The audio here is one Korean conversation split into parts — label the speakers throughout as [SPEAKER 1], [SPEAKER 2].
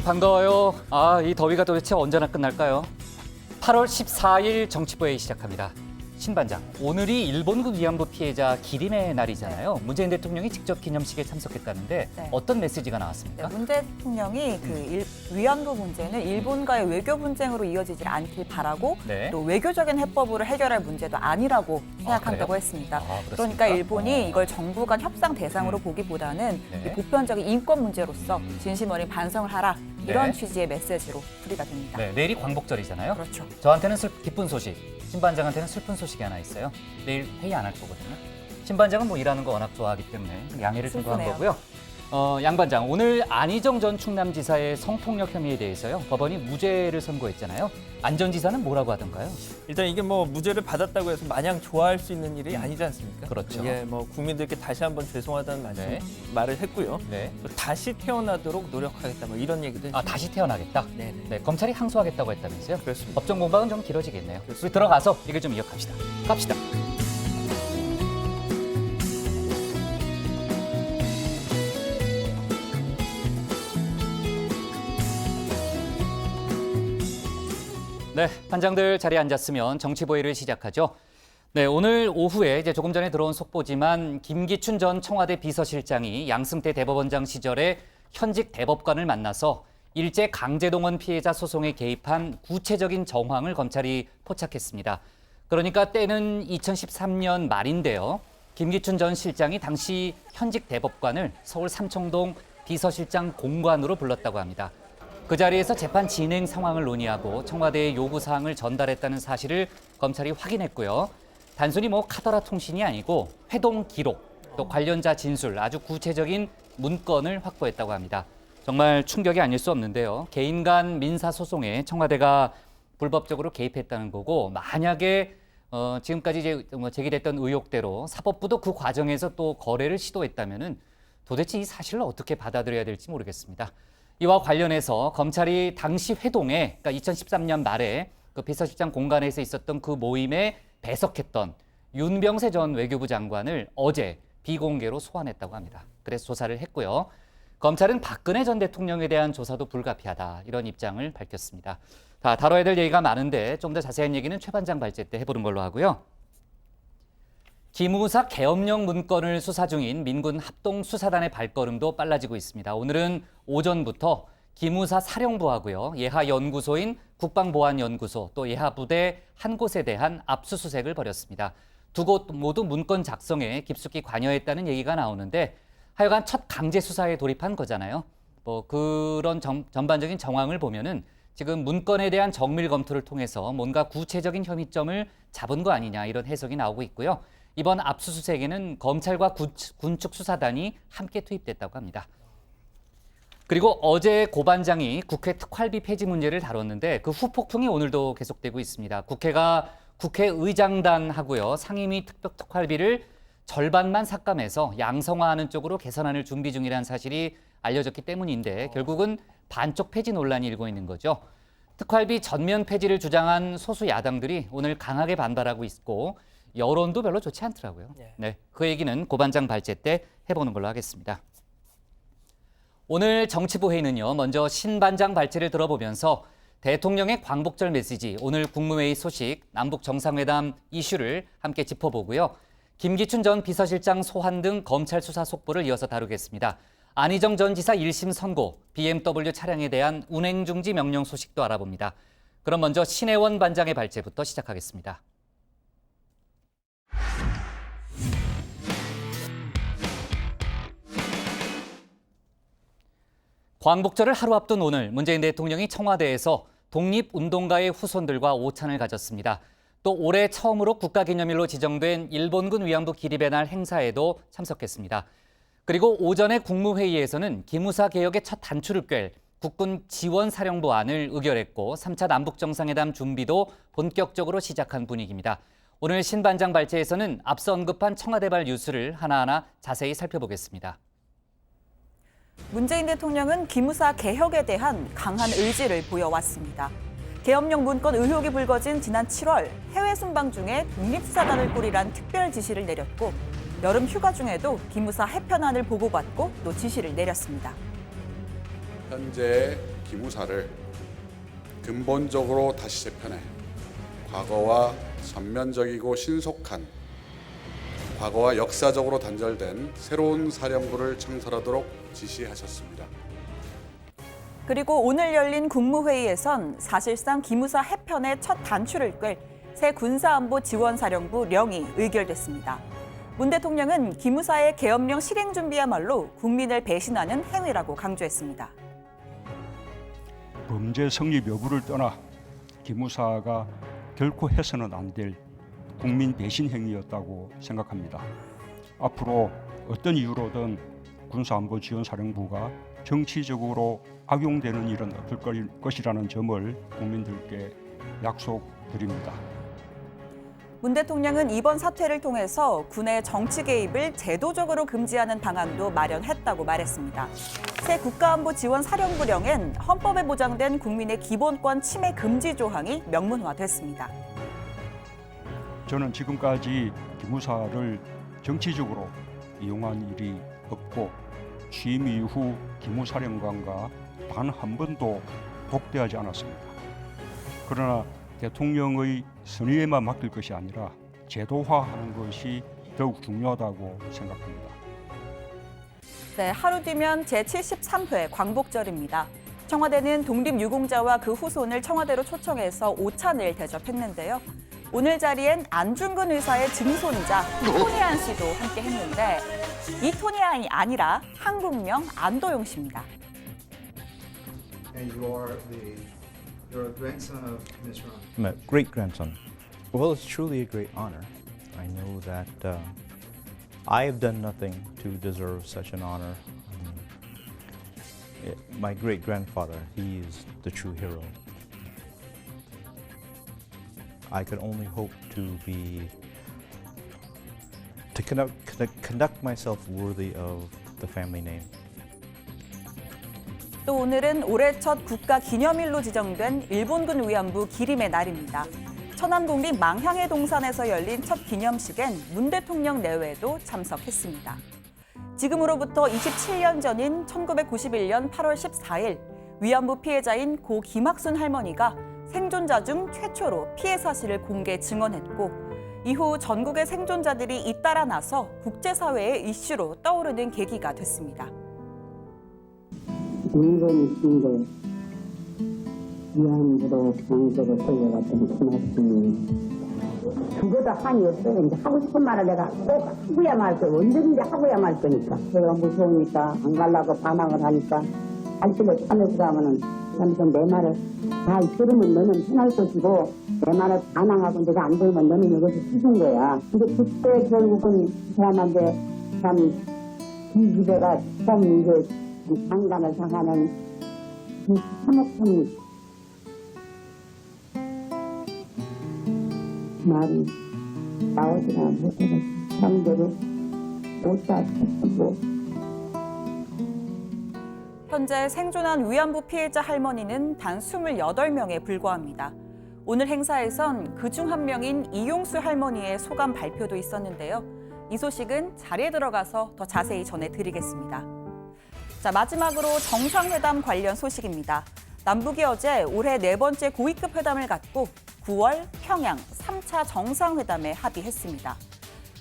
[SPEAKER 1] 반가워요. 이 더위가 도대체 언제나 끝날까요? 8월 14일 정치부회의 시작합니다. 신반장, 오늘이 일본군 위안부 피해자 기림의 날이잖아요. 문재인 대통령이 직접 기념식에 참석했다는데
[SPEAKER 2] 네.
[SPEAKER 1] 어떤 메시지가 나왔습니까?
[SPEAKER 2] 문 대통령이 위안부 문제는 일본과의 외교 분쟁으로 이어지지 않길 바라고
[SPEAKER 1] 네.
[SPEAKER 2] 또 외교적인 해법으로 해결할 문제도 아니라고 생각한다고
[SPEAKER 1] 그래요?
[SPEAKER 2] 했습니다.
[SPEAKER 1] 그렇습니까?
[SPEAKER 2] 그러니까 일본이 이걸 정부 간 협상 대상으로 보기보다는
[SPEAKER 1] 네.
[SPEAKER 2] 이 보편적인 인권 문제로서 진심 어린 반성을 하라 이런
[SPEAKER 1] 네.
[SPEAKER 2] 취지의 메시지로 풀이가 됩니다.
[SPEAKER 1] 네, 내일이 광복절이잖아요.
[SPEAKER 2] 그렇죠.
[SPEAKER 1] 저한테는 기쁜 소식, 신반장한테는 슬픈 소식이 하나 있어요. 내일 회의 안 할 거거든요. 신반장은 뭐 일하는 거 워낙 좋아하기 때문에 양해를 좀 구한
[SPEAKER 2] 슬프네요.
[SPEAKER 1] 거고요. 양 반장, 오늘 안희정 전 충남지사의 성폭력 혐의에 대해서요. 법원이 무죄를 선고했잖아요. 안 전 지사는 뭐라고 하던가요?
[SPEAKER 3] 일단 이게 뭐 무죄를 받았다고 해서 마냥 좋아할 수 있는 일이 아니지 않습니까?
[SPEAKER 1] 그렇죠.
[SPEAKER 3] 예, 뭐 국민들께 다시 한번 죄송하다는
[SPEAKER 1] 네.
[SPEAKER 3] 말을 했고요.
[SPEAKER 1] 네.
[SPEAKER 3] 또 다시 태어나도록 노력하겠다 뭐 이런 얘기도 했습니다.
[SPEAKER 1] 다시 태어나겠다?
[SPEAKER 3] 네, 네.
[SPEAKER 1] 네, 검찰이 항소하겠다고 했다면서요?
[SPEAKER 3] 그렇습니다.
[SPEAKER 1] 법정 공방은 좀 길어지겠네요.
[SPEAKER 3] 그렇습니다.
[SPEAKER 1] 우리 들어가서 얘기를 좀 이어갑시다. 갑시다. 네, 반장들 자리에 앉았으면 정치보위를 시작하죠. 네, 오늘 오후에 이제 조금 전에 들어온 속보지만 김기춘 전 청와대 비서실장이 양승태 대법원장 시절에 현직 대법관을 만나서 일제 강제동원 피해자 소송에 개입한 구체적인 정황을 검찰이 포착했습니다. 그러니까 때는 2013년 말인데요. 김기춘 전 실장이 당시 현직 대법관을 서울 삼청동 비서실장 공관으로 불렀다고 합니다. 그 자리에서 재판 진행 상황을 논의하고 청와대의 요구사항을 전달했다는 사실을 검찰이 확인했고요. 단순히 카더라 통신이 아니고 회동 기록, 또 관련자 진술, 아주 구체적인 문건을 확보했다고 합니다. 정말 충격이 아닐 수 없는데요. 개인 간 민사소송에 청와대가 불법적으로 개입했다는 거고, 만약에 지금까지 이제 제기됐던 의혹대로 사법부도 그 과정에서 또 거래를 시도했다면은 도대체 이 사실을 어떻게 받아들여야 될지 모르겠습니다. 이와 관련해서 검찰이 당시 회동에, 그러니까 2013년 말에 그 비서실장 공간에서 있었던 그 모임에 배석했던 윤병세 전 외교부 장관을 어제 비공개로 소환했다고 합니다. 그래서 조사를 했고요. 검찰은 박근혜 전 대통령에 대한 조사도 불가피하다, 이런 입장을 밝혔습니다. 다뤄야 될 얘기가 많은데 좀 더 자세한 얘기는 최 반장 발제 때 해보는 걸로 하고요. 기무사 계엄령 문건을 수사 중인 민군 합동수사단의 발걸음도 빨라지고 있습니다. 오늘은 오전부터 기무사 사령부하고요, 예하 연구소인 국방보안연구소, 또 예하 부대 한 곳에 대한 압수수색을 벌였습니다. 두 곳 모두 문건 작성에 깊숙이 관여했다는 얘기가 나오는데 하여간 첫 강제 수사에 돌입한 거잖아요. 그런 전반적인 정황을 보면은 지금 문건에 대한 정밀 검토를 통해서 뭔가 구체적인 혐의점을 잡은 거 아니냐, 이런 해석이 나오고 있고요. 이번 압수수색에는 검찰과 군축 수사단이 함께 투입됐다고 합니다. 그리고 어제 고 반장이 국회 특활비 폐지 문제를 다뤘는데 그 후폭풍이 오늘도 계속되고 있습니다. 국회가 국회의장단하고요, 상임위 특별특활비를 절반만 삭감해서 양성화하는 쪽으로 개선안을 준비 중이라는 사실이 알려졌기 때문인데 결국은 반쪽 폐지 논란이 일고 있는 거죠. 특활비 전면 폐지를 주장한 소수 야당들이 오늘 강하게 반발하고 있고 여론도 별로 좋지 않더라고요. 네, 그 얘기는 고 반장 발제 때 해보는 걸로 하겠습니다. 오늘 정치부 회의는요, 먼저 신 반장 발제를 들어보면서 대통령의 광복절 메시지, 오늘 국무회의 소식, 남북 정상회담 이슈를 함께 짚어보고요. 김기춘 전 비서실장 소환 등 검찰 수사 속보를 이어서 다루겠습니다. 안희정 전 지사 1심 선고, BMW 차량에 대한 운행 중지 명령 소식도 알아봅니다. 그럼 먼저 신혜원 반장의 발제부터 시작하겠습니다. 광복절을 하루 앞둔 오늘 문재인 대통령이 청와대에서 독립운동가의 후손들과 오찬을 가졌습니다. 또 올해 처음으로 국가기념일로 지정된 일본군 위안부 기립의 날 행사에도 참석했습니다. 그리고 오전에 국무회의에서는 기무사 개혁의 첫 단추를 꿰 국군 지원사령부 안을 의결했고 3차 남북정상회담 준비도 본격적으로 시작한 분위기입니다. 오늘 신 반장 발제에서는 앞서 언급한 청와대발 뉴스를 하나하나 자세히 살펴보겠습니다.
[SPEAKER 2] 문재인 대통령은 기무사 개혁에 대한 강한 의지를 보여왔습니다. 계엄령 문건 의혹이 불거진 지난 7월 해외 순방 중에 독립수사단을 꾸리란 특별 지시를 내렸고 여름 휴가 중에도 기무사 해편안을 보고받고 또 지시를 내렸습니다.
[SPEAKER 4] 현재의 기무사를 근본적으로 다시 재편해 과거와 전면적이고 신속한 과거와 역사적으로 단절된 새로운 사령부를 창설하도록 지시하셨습니다.
[SPEAKER 2] 그리고 오늘 열린 국무회의에선 사실상 기무사 해편의 첫 단추를 꿰 새 군사안보지원사령부 령이 의결됐습니다. 문 대통령은 기무사의 계엄령 실행 준비야말로 국민을 배신하는 행위라고 강조했습니다.
[SPEAKER 5] 범죄 성립 여부를 떠나 기무사가 결코 해서는 안 될 국민 배신 행위였다고 생각합니다. 앞으로 어떤 이유로든 군사안보지원사령부가 정치적으로 악용되는 일은 없을 것이라는 점을 국민들께 약속드립니다.
[SPEAKER 2] 문 대통령은 이번 사태를 통해서 군의 정치 개입을 제도적으로 금지하는 방안도 마련했다고 말했습니다. 새 국가안보지원사령부령엔 헌법에 보장된 국민의 기본권 침해 금지 조항이 명문화됐습니다.
[SPEAKER 5] 저는 지금까지 기무사를 정치적으로 이용한 일이 없고 취임 이후 기무사령관과 단 한 번도 독대하지 않았습니다. 그러나 대통령의 선의에만 맡길 것이 아니라 제도화하는 것이 더욱 중요하다고 생각합니다.
[SPEAKER 2] 네, 하루 뒤면 제73회 광복절입니다. 청와대는 독립유공자와 그 후손을 청와대로 초청해서 오찬을 대접했는데요. 오늘 자리엔 안중근 의사의 증손자 이토니안 씨도 함께 했는데 이토니안이 아니라 한국명 안도용 씨입니다.
[SPEAKER 6] And you're a grandson of Ms. Ron.
[SPEAKER 7] My great grandson. Well, it's truly a great honor. I know that I have done nothing to deserve such an honor. My great grandfather, he is the true hero. I could only hope to conduct myself worthy of the family name.
[SPEAKER 2] 또 오늘은 올해 첫 국가기념일로 지정된 일본군 위안부 기림의 날입니다. 천안국립 망향의 동산에서 열린 첫 기념식엔 문 대통령 내외도 참석했습니다. 지금으로부터 27년 전인 1991년 8월 14일 위안부 피해자인 고 김학순 할머니가 생존자 중 최초로 피해 사실을 공개 증언했고 이후 전국의 생존자들이 잇따라 나서 국제사회의 이슈로 떠오르는 계기가 됐습니다.
[SPEAKER 8] 인간신데 위안부로 강제로 끌려갔던 그날쯤 그거도 한이 없어요. 이제 하고 싶은 말을 내가 꼭 하고야 말 거예요. 언제든지 하고야 말 거니까. 제가 무서우니까 안 가려고 반항을 하니까 알뜰로 참여를 하면은 삼성 내 말을 다 들으면 너는 편할 것이고 내 말을 반항하고 내가 안 들으면 너는 이것을 씻은 거야. 근데 그때 결국은 사람한테 참 이 집애가 참 이제 장관을 당하는 그 참혹한 말이 나오지나 못하고 사람들을 못 잡고.
[SPEAKER 2] 현재 생존한 위안부 피해자 할머니는 단 28명에 불과합니다. 오늘 행사에선 그중 한 명인 이용수 할머니의 소감 발표도 있었는데요. 이 소식은 자리에 들어가서 더 자세히 전해드리겠습니다. 자, 마지막으로 정상회담 관련 소식입니다. 남북이 어제 올해 4번째 고위급 회담을 갖고 9월 평양 3차 정상회담에 합의했습니다.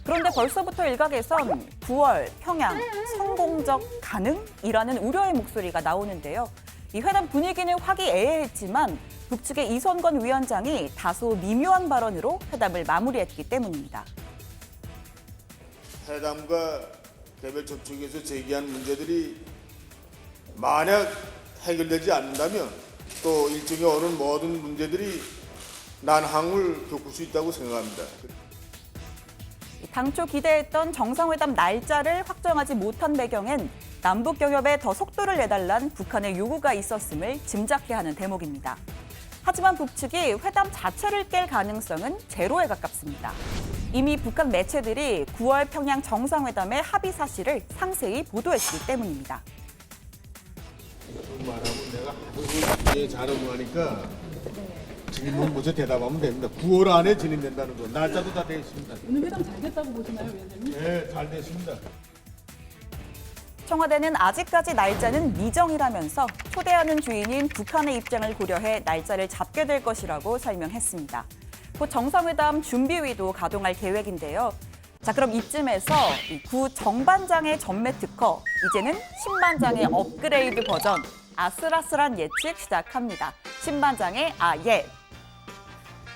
[SPEAKER 2] 그런데 벌써부터 일각에선 9월 평양 성공적 가능이라는 우려의 목소리가 나오는데요. 이 회담 분위기는 화기애애했지만 북측의 이선건 위원장이 다소 미묘한 발언으로 회담을 마무리했기 때문입니다.
[SPEAKER 9] 회담과 개별 접촉에서 제기한 문제들이 만약 해결되지 않는다면 또 일종의 어느 모든 문제들이 난항을 겪을 수 있다고 생각합니다.
[SPEAKER 2] 당초 기대했던 정상회담 날짜를 확정하지 못한 배경엔 남북 경협에 더 속도를 내달란 북한의 요구가 있었음을 짐작케 하는 대목입니다. 하지만 북측이 회담 자체를 깰 가능성은 제로에 가깝습니다. 이미 북한 매체들이 9월 평양 정상회담의 합의 사실을 상세히 보도했기 때문입니다.
[SPEAKER 9] 말하고 내가 하도 잘 응하니까 질문 먼저 대답하면 됩니다. 9월 안에 진행된다는 거. 날짜도 다 되어 있습니다.
[SPEAKER 10] 오늘 회담 잘 됐다고 보시나요, 위원장님?
[SPEAKER 9] 네, 잘 됐습니다.
[SPEAKER 2] 청와대는 아직까지 날짜는 미정이라면서 초대하는 주인인 북한의 입장을 고려해 날짜를 잡게 될 것이라고 설명했습니다. 곧 정상회담 준비위도 가동할 계획인데요. 자, 그럼 이쯤에서 이 구 정반장의 전매 특허, 이제는 신반장의 업그레이드 버전, 아슬아슬한 예측 시작합니다. 신반장의 아예.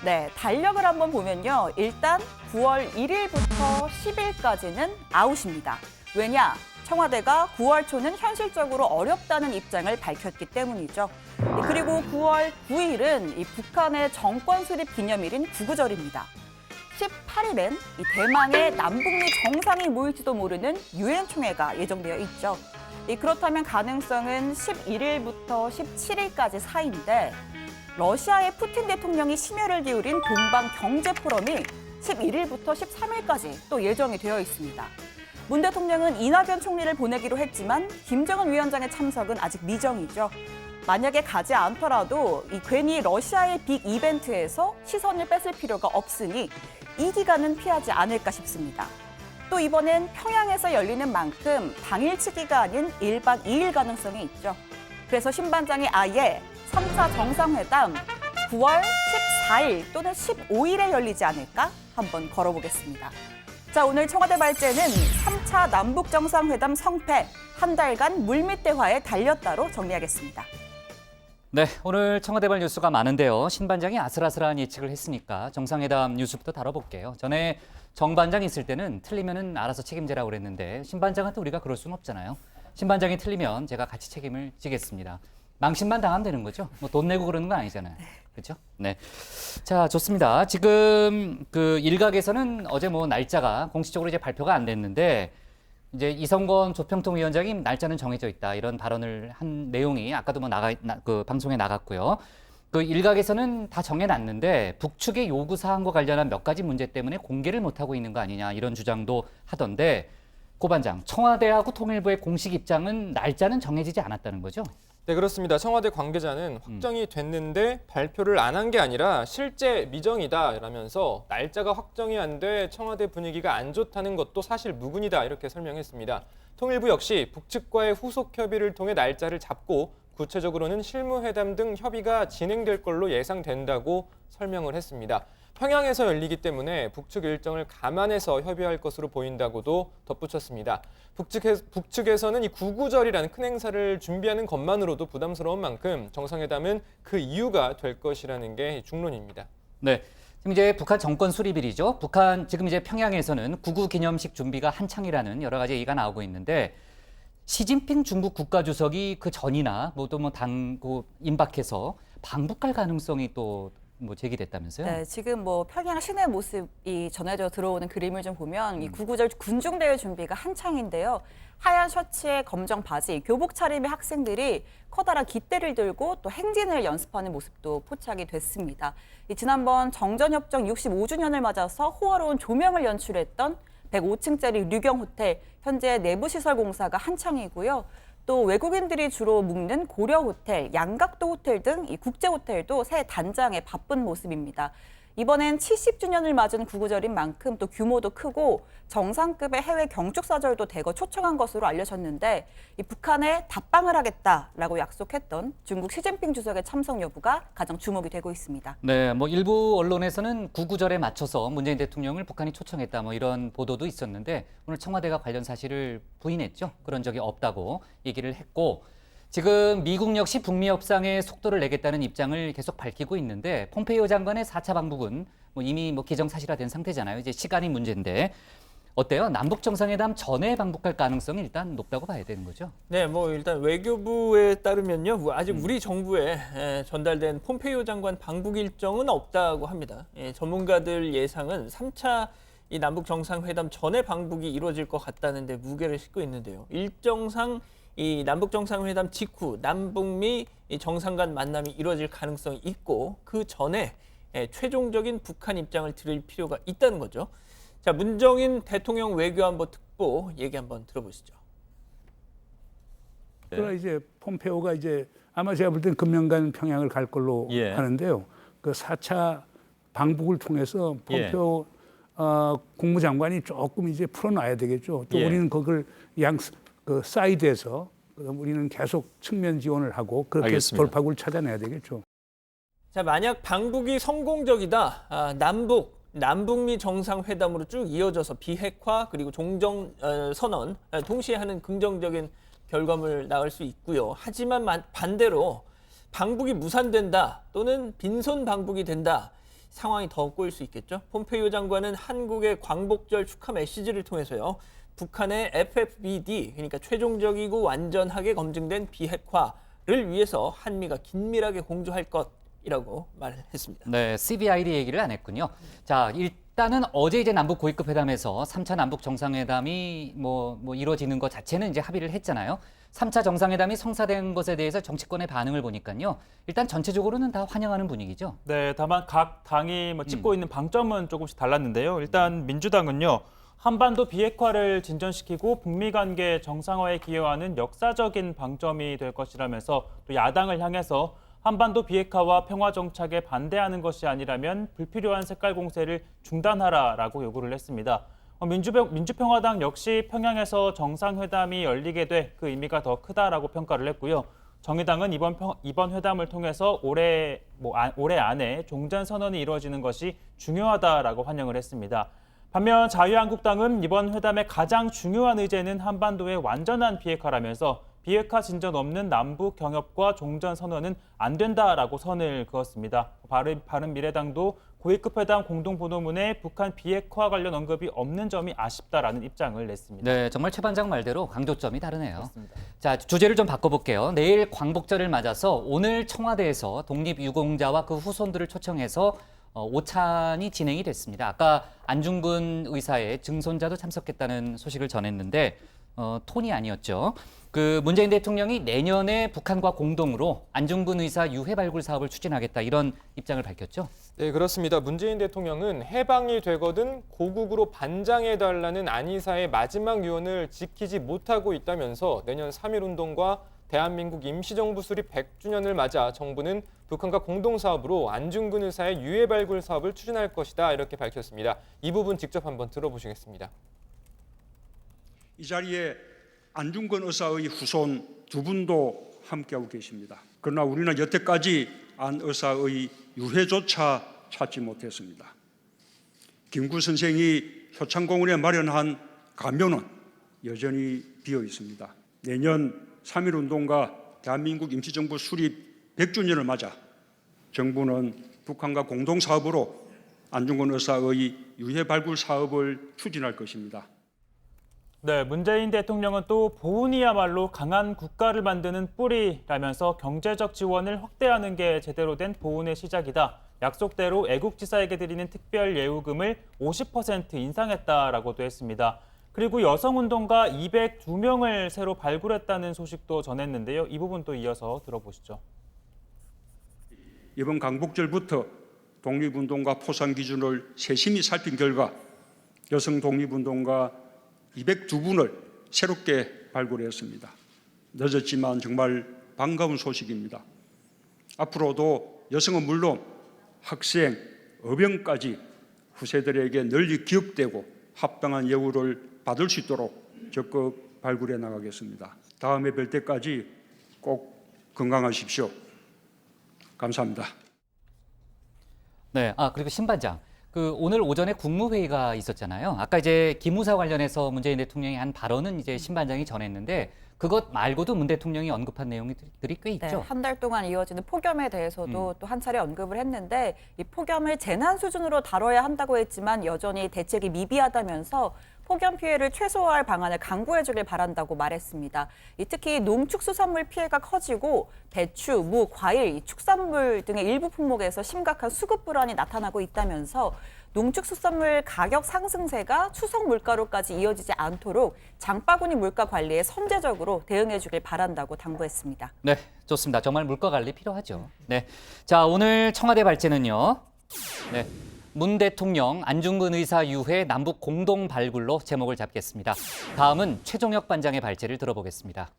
[SPEAKER 2] 네, 달력을 한번 보면요. 일단 9월 1일부터 10일까지는 아웃입니다. 왜냐? 청와대가 9월 초는 현실적으로 어렵다는 입장을 밝혔기 때문이죠. 그리고 9월 9일은 이 북한의 정권 수립 기념일인 구구절입니다. 18일엔 이 대망의 남북미 정상이 모일지도 모르는 유엔 총회가 예정되어 있죠. 그렇다면 가능성은 11일부터 17일까지 사이인데 러시아의 푸틴 대통령이 심혈을 기울인 동방 경제 포럼이 11일부터 13일까지 또 예정이 되어 있습니다. 문 대통령은 이낙연 총리를 보내기로 했지만 김정은 위원장의 참석은 아직 미정이죠. 만약에 가지 않더라도 괜히 러시아의 빅 이벤트에서 시선을 뺏을 필요가 없으니 이 기간은 피하지 않을까 싶습니다. 또 이번엔 평양에서 열리는 만큼 당일치기가 아닌 1박 2일 가능성이 있죠. 그래서 신반장이 아예 3차 정상회담 9월 14일 또는 15일에 열리지 않을까 한번 걸어보겠습니다. 자, 오늘 청와대 발제는 3차 남북정상회담 성패, 한 달간 물밑 대화에 달렸다로 정리하겠습니다.
[SPEAKER 1] 네, 오늘 청와대발 뉴스가 많은데요. 신반장이 아슬아슬한 예측을 했으니까 정상회담 뉴스부터 다뤄볼게요. 전에 정반장이 있을 때는 틀리면은 알아서 책임지라고 그랬는데 신반장한테 우리가 그럴 수는 없잖아요. 신반장이 틀리면 제가 같이 책임을 지겠습니다. 망신만 당하면 되는 거죠. 뭐 돈 내고 그러는 건 아니잖아요. 그렇죠? 네. 자, 좋습니다. 지금 그 일각에서는 어제 뭐 날짜가 공식적으로 이제 발표가 안 됐는데 이제 이성건 조평통위원장이 날짜는 정해져 있다 이런 발언을 한 내용이 아까도 뭐 그 방송에 나갔고요. 그 일각에서는 다 정해놨는데 북측의 요구 사항과 관련한 몇 가지 문제 때문에 공개를 못 하고 있는 거 아니냐 이런 주장도 하던데 고 반장, 청와대하고 통일부의 공식 입장은 날짜는 정해지지 않았다는 거죠?
[SPEAKER 11] 네, 그렇습니다. 청와대 관계자는 확정이 됐는데 발표를 안 한 게 아니라 실제 미정이다라면서 날짜가 확정이 안 돼 청와대 분위기가 안 좋다는 것도 사실 무근이다 이렇게 설명했습니다. 통일부 역시 북측과의 후속 협의를 통해 날짜를 잡고 구체적으로는 실무회담 등 협의가 진행될 걸로 예상된다고 설명을 했습니다. 평양에서 열리기 때문에 북측 일정을 감안해서 협의할 것으로 보인다고도 덧붙였습니다. 북측에서는 이 구구절이라는 큰 행사를 준비하는 것만으로도 부담스러운 만큼 정상회담은 그 이유가 될 것이라는 게 중론입니다.
[SPEAKER 1] 네. 지금 이제 북한 정권 수립일이죠. 지금 이제 평양에서는 구구 기념식 준비가 한창이라는 여러 가지 얘기가 나오고 있는데 시진핑 중국 국가주석이 그 전이나 임박해서 방북할 가능성이 또 뭐 제기됐다면서요?
[SPEAKER 2] 네, 지금 뭐 평양 시내 모습이 전해져 들어오는 그림을 좀 보면 이 구구절 군중대회 준비가 한창인데요. 하얀 셔츠에 검정 바지, 교복 차림의 학생들이 커다란 깃대를 들고 또 행진을 연습하는 모습도 포착이 됐습니다. 지난번 정전협정 65주년을 맞아서 호화로운 조명을 연출했던 105층짜리 류경 호텔, 현재 내부시설 공사가 한창이고요. 또 외국인들이 주로 묵는 고려 호텔, 양각도 호텔 등 이 국제 호텔도 새 단장에 바쁜 모습입니다. 이번엔 70주년을 맞은 구구절인 만큼 또 규모도 크고 정상급의 해외 경축사절도 대거 초청한 것으로 알려졌는데 이 북한에 답방을 하겠다라고 약속했던 중국 시진핑 주석의 참석 여부가 가장 주목이 되고 있습니다.
[SPEAKER 1] 네, 뭐 일부 언론에서는 구구절에 맞춰서 문재인 대통령을 북한이 초청했다 뭐 이런 보도도 있었는데 오늘 청와대가 관련 사실을 부인했죠. 그런 적이 없다고 얘기를 했고 지금 미국 역시 북미 협상에 속도를 내겠다는 입장을 계속 밝히고 있는데 폼페이오 장관의 4차 방북은 뭐 이미 뭐 기정사실화된 상태잖아요. 이제 시간이 문제인데 어때요? 남북 정상회담 전에 방북할 가능성이 일단 높다고 봐야 되는 거죠?
[SPEAKER 3] 네, 뭐 일단 외교부에 따르면요, 아직 우리 정부에 전달된 폼페이오 장관 방북 일정은 없다고 합니다. 전문가들 예상은 3차 이 남북 정상회담 전에 방북이 이루어질 것 같다는데 무게를 싣고 있는데요. 일정상 이 남북 정상회담 직후 남북미 정상 간 만남이 이루어질 가능성이 있고 그 전에 최종적인 북한 입장을 들을 필요가 있다는 거죠. 자, 문정인 대통령 외교안보 특보 얘기 한번 들어보시죠.
[SPEAKER 12] 그러나 이제 폼페오가 이제 아마 제가 볼 때는 금년간 평양을 갈 걸로 하는데요. 그 4차 방북을 통해서 폼페오 국무장관이 조금 이제 풀어놔야 되겠죠. 또 우리는 그걸 그 사이드에서 그럼 우리는 계속 측면 지원을 하고 그렇게
[SPEAKER 13] 알겠습니다.
[SPEAKER 12] 돌파구를 찾아내야 되겠죠.
[SPEAKER 3] 자, 만약 방북이 성공적이다. 남북미 정상회담으로 쭉 이어져서 비핵화 그리고 종전 선언 동시에 하는 긍정적인 결과물 나올 수 있고요. 하지만 반대로 방북이 무산된다 또는 빈손 방북이 된다. 상황이 더 꼬일 수 있겠죠. 폼페이오 장관은 한국의 광복절 축하 메시지를 통해서요. 북한의 FFBD, 그러니까 최종적이고 완전하게 검증된 비핵화를 위해서 한미가 긴밀하게 공조할 것이라고 말했습니다.
[SPEAKER 1] 네, CBID 얘기를 안 했군요. 자, 일단은 어제 이제 남북 고위급 회담에서 3차 남북 정상회담이 뭐 이루어지는 것 자체는 이제 합의를 했잖아요. 3차 정상회담이 성사된 것에 대해서 정치권의 반응을 보니까요. 일단 전체적으로는 다 환영하는 분위기죠.
[SPEAKER 13] 네, 다만 각 당이 찍고 있는 방점은 조금씩 달랐는데요. 일단 민주당은요. 한반도 비핵화를 진전시키고 북미 관계 정상화에 기여하는 역사적인 방점이 될 것이라면서 또 야당을 향해서 한반도 비핵화와 평화 정착에 반대하는 것이 아니라면 불필요한 색깔 공세를 중단하라라고 요구를 했습니다. 민주평화당 역시 평양에서 정상회담이 열리게 돼 그 의미가 더 크다라고 평가를 했고요. 정의당은 이번 회담을 통해서 올해 안에 종전 선언이 이루어지는 것이 중요하다라고 환영을 했습니다. 반면 자유한국당은 이번 회담의 가장 중요한 의제는 한반도의 완전한 비핵화라면서 비핵화 진전 없는 남북 경협과 종전 선언은 안 된다라고 선을 그었습니다. 바른미래당도 고위급 회담 공동보도문에 북한 비핵화 관련 언급이 없는 점이 아쉽다라는 입장을 냈습니다.
[SPEAKER 1] 네, 정말 최 반장 말대로 강조점이 다르네요.
[SPEAKER 13] 그렇습니다.
[SPEAKER 1] 자, 주제를 좀 바꿔볼게요. 내일 광복절을 맞아서 오늘 청와대에서 독립유공자와 그 후손들을 초청해서 오찬이 진행이 됐습니다. 아까 안중근 의사의 증손자도 참석했다는 소식을 전했는데 톤이 아니었죠. 그 문재인 대통령이 내년에 북한과 공동으로 안중근 의사 유해 발굴 사업을 추진하겠다 이런 입장을 밝혔죠.
[SPEAKER 11] 네, 그렇습니다. 문재인 대통령은 해방이 되거든 고국으로 반장해달라는 안 의사의 마지막 유언을 지키지 못하고 있다면서 내년 3.1운동과 대한민국 임시정부 수립 100주년을 맞아 정부는 북한과 공동사업으로 안중근 의사의 유해 발굴 사업을 추진할 것이다 이렇게 밝혔습니다. 이 부분 직접 한번 들어보시겠습니다.
[SPEAKER 5] 이 자리에 안중근 의사의 후손 두 분도 함께하고 계십니다. 그러나 우리는 여태까지 안 의사의 유해조차 찾지 못했습니다. 김구 선생이 효창공원에 마련한 가묘는 여전히 비어 있습니다. 내년 3.1운동과 대한민국 임시정부 수립 100주년을 맞아 정부는 북한과 공동사업으로 안중근 의사의 유해 발굴 사업을 추진할 것입니다.
[SPEAKER 13] 네, 문재인 대통령은 또 보훈이야말로 강한 국가를 만드는 뿌리라면서 경제적 지원을 확대하는 게 제대로 된 보훈의 시작이다. 약속대로 애국지사에게 드리는 특별 예우금을 50% 인상했다라고도 했습니다. 그리고 여성운동가 202명을 새로 발굴했다는 소식도 전했는데요. 이 부분 또 이어서 들어보시죠.
[SPEAKER 5] 이번 광복절부터 독립운동가 포상 기준을 세심히 살핀 결과 여성 독립운동가 202분을 새롭게 발굴했습니다. 늦었지만 정말 반가운 소식입니다. 앞으로도 여성은 물론 학생, 어병까지 후세들에게 널리 기억되고 합당한 예우를 받을 수 있도록 적극 발굴해 나가겠습니다. 다음에 뵐 때까지 꼭 건강하십시오. 감사합니다.
[SPEAKER 1] 네, 그리고 신반장. 오늘 오전에 국무회의가 있었잖아요. 아까 이제 기무사 관련해서 문재인 대통령이 한 발언은 이제 신반장이 전했는데 그것 말고도 문 대통령이 언급한 내용들이 꽤 있죠.
[SPEAKER 2] 네, 한 달 동안 이어지는 폭염에 대해서도 또 한 차례 언급을 했는데 이 폭염을 재난 수준으로 다뤄야 한다고 했지만 여전히 대책이 미비하다면서 폭염 피해를 최소화할 방안을 강구해주길 바란다고 말했습니다. 특히 농축수산물 피해가 커지고 배추, 무, 과일, 축산물 등의 일부 품목에서 심각한 수급 불안이 나타나고 있다면서 농축수산물 가격 상승세가 추석 물가로까지 이어지지 않도록 장바구니 물가 관리에 선제적으로 대응해주길 바란다고 당부했습니다.
[SPEAKER 1] 네, 좋습니다. 정말 물가 관리 필요하죠. 네, 자 오늘 청와대 발제는요. 네. 문 대통령 안중근 의사 유해 남북 공동 발굴로 제목을 잡겠습니다. 다음은 최종혁 반장의 발제를 들어보겠습니다.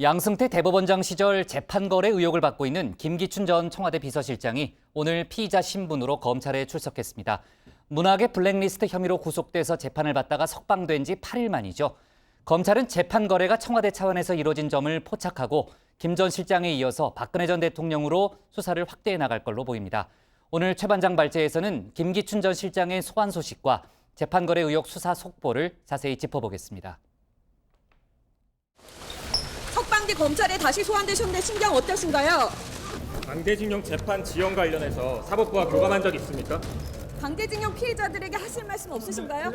[SPEAKER 1] 양승태 대법원장 시절 재판거래 의혹을 받고 있는 김기춘 전 청와대 비서실장이 오늘 피의자 신분으로 검찰에 출석했습니다. 문학의 블랙리스트 혐의로 구속돼서 재판을 받다가 석방된 지 8일 만이죠. 검찰은 재판 거래가 청와대 차원에서 이뤄진 점을 포착하고 김 전 실장에 이어서 박근혜 전 대통령으로 수사를 확대해 나갈 걸로 보입니다. 오늘 최반장 발제에서는 김기춘 전 실장의 소환 소식과 재판 거래 의혹 수사 속보를 자세히 짚어보겠습니다.
[SPEAKER 14] 석방돼 검찰에 다시 소환되셨는데 심경 어떠신가요?
[SPEAKER 11] 강제징용 재판 지연 관련해서 사법부와 교감한 적 있습니까?
[SPEAKER 14] 강제징용 피해자들에게 하실 말씀 없으신가요?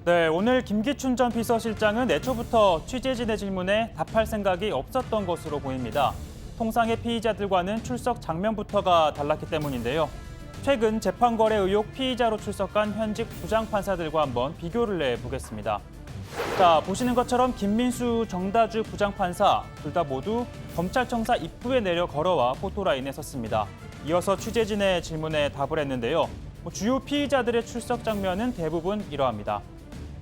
[SPEAKER 13] 네, 오늘 김기춘 전 비서실장은 애초부터 취재진의 질문에 답할 생각이 없었던 것으로 보입니다. 통상의 피의자들과는 출석 장면부터가 달랐기 때문인데요. 최근 재판거래 의혹 피의자로 출석한 현직 부장판사들과 한번 비교를 해보겠습니다. 자, 보시는 것처럼 김민수, 정다주 부장판사 둘 다 모두 검찰청사 입구에 내려 걸어와 포토라인에 섰습니다. 이어서 취재진의 질문에 답을 했는데요. 주요 피의자들의 출석 장면은 대부분 이러합니다.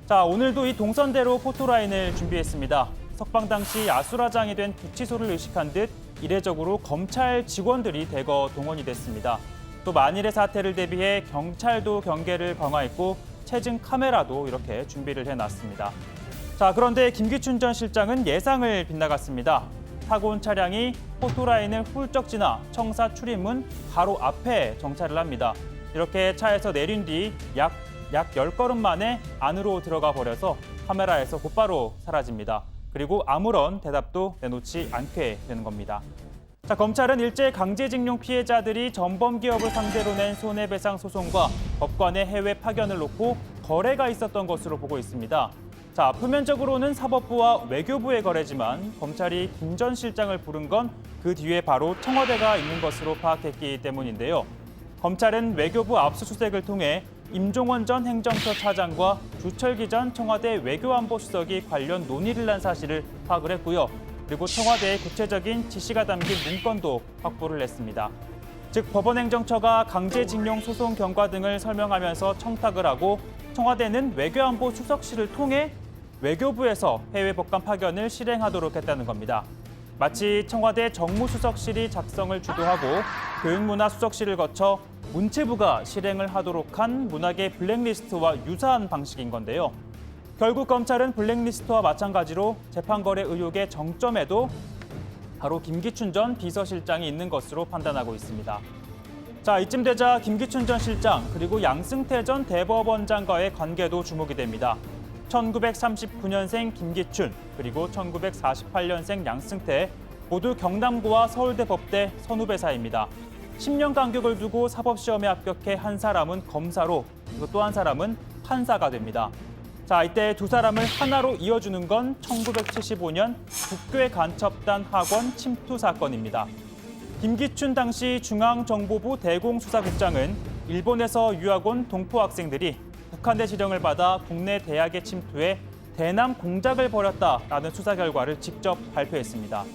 [SPEAKER 13] 자, 오늘도 이 동선대로 포토라인을 준비했습니다. 석방 당시 아수라장이 된 구치소를 의식한 듯 이례적으로 검찰 직원들이 대거 동원이 됐습니다. 또 만일의 사태를 대비해 경찰도 경계를 강화했고 체증 카메라도 이렇게 준비를 해놨습니다. 자, 그런데 김기춘 전 실장은 예상을 빗나갔습니다. 타고 온 차량이 포토라인을 훌쩍 지나 청사 출입문 바로 앞에 정차를 합니다. 이렇게 차에서 내린 뒤 약 10걸음 만에 안으로 들어가 버려서 카메라에서 곧바로 사라집니다. 그리고 아무런 대답도 내놓지 않게 되는 겁니다. 자, 검찰은 일제 강제징용 피해자들이 전범 기업을 상대로 낸 손해배상 소송과 법관의 해외 파견을 놓고 거래가 있었던 것으로 보고 있습니다. 자, 표면적으로는 사법부와 외교부의 거래지만 검찰이 김 전 실장을 부른 건 그 뒤에 바로 청와대가 있는 것으로 파악했기 때문인데요. 검찰은 외교부 압수수색을 통해 임종원 전 행정처 차장과 주철기 전 청와대 외교안보수석이 관련 논의를 한 사실을 파악을 했고요. 그리고 청와대의 구체적인 지시가 담긴 문건도 확보를 했습니다. 즉, 법원행정처가 강제징용 소송 경과 등을 설명하면서 청탁을 하고 청와대는 외교안보 수석실을 통해 외교부에서 해외 법관 파견을 실행하도록 했다는 겁니다. 마치 청와대 정무수석실이 작성을 주도하고 교육문화수석실을 거쳐 문체부가 실행을 하도록 한 문학의 블랙리스트와 유사한 방식인 건데요. 결국 검찰은 블랙리스트와 마찬가지로 재판거래 의혹의 정점에도 바로 김기춘 전 비서실장이 있는 것으로 판단하고 있습니다. 자, 이쯤 되자 김기춘 전 실장 그리고 양승태 전 대법원장과의 관계도 주목이 됩니다. 1939년생 김기춘 그리고 1948년생 양승태 모두 경남고와 서울대 법대 선후배사입니다. 10년 간격을 두고 사법시험에 합격해 한 사람은 검사로 그리고 또 한 사람은 판사가 됩니다. 자, 이때 두 사람을 하나로 이어주는 건 1975년 국교회 간첩단 학원 침투 사건입니다. 김기춘 당시 중앙정보부 대공수사국장은 일본에서 유학 온 동포 학생들이 북한의 지령을 받아 국내 대학에 침투해 대남 공작을 벌였다라는 수사 결과를 직접 발표했습니다.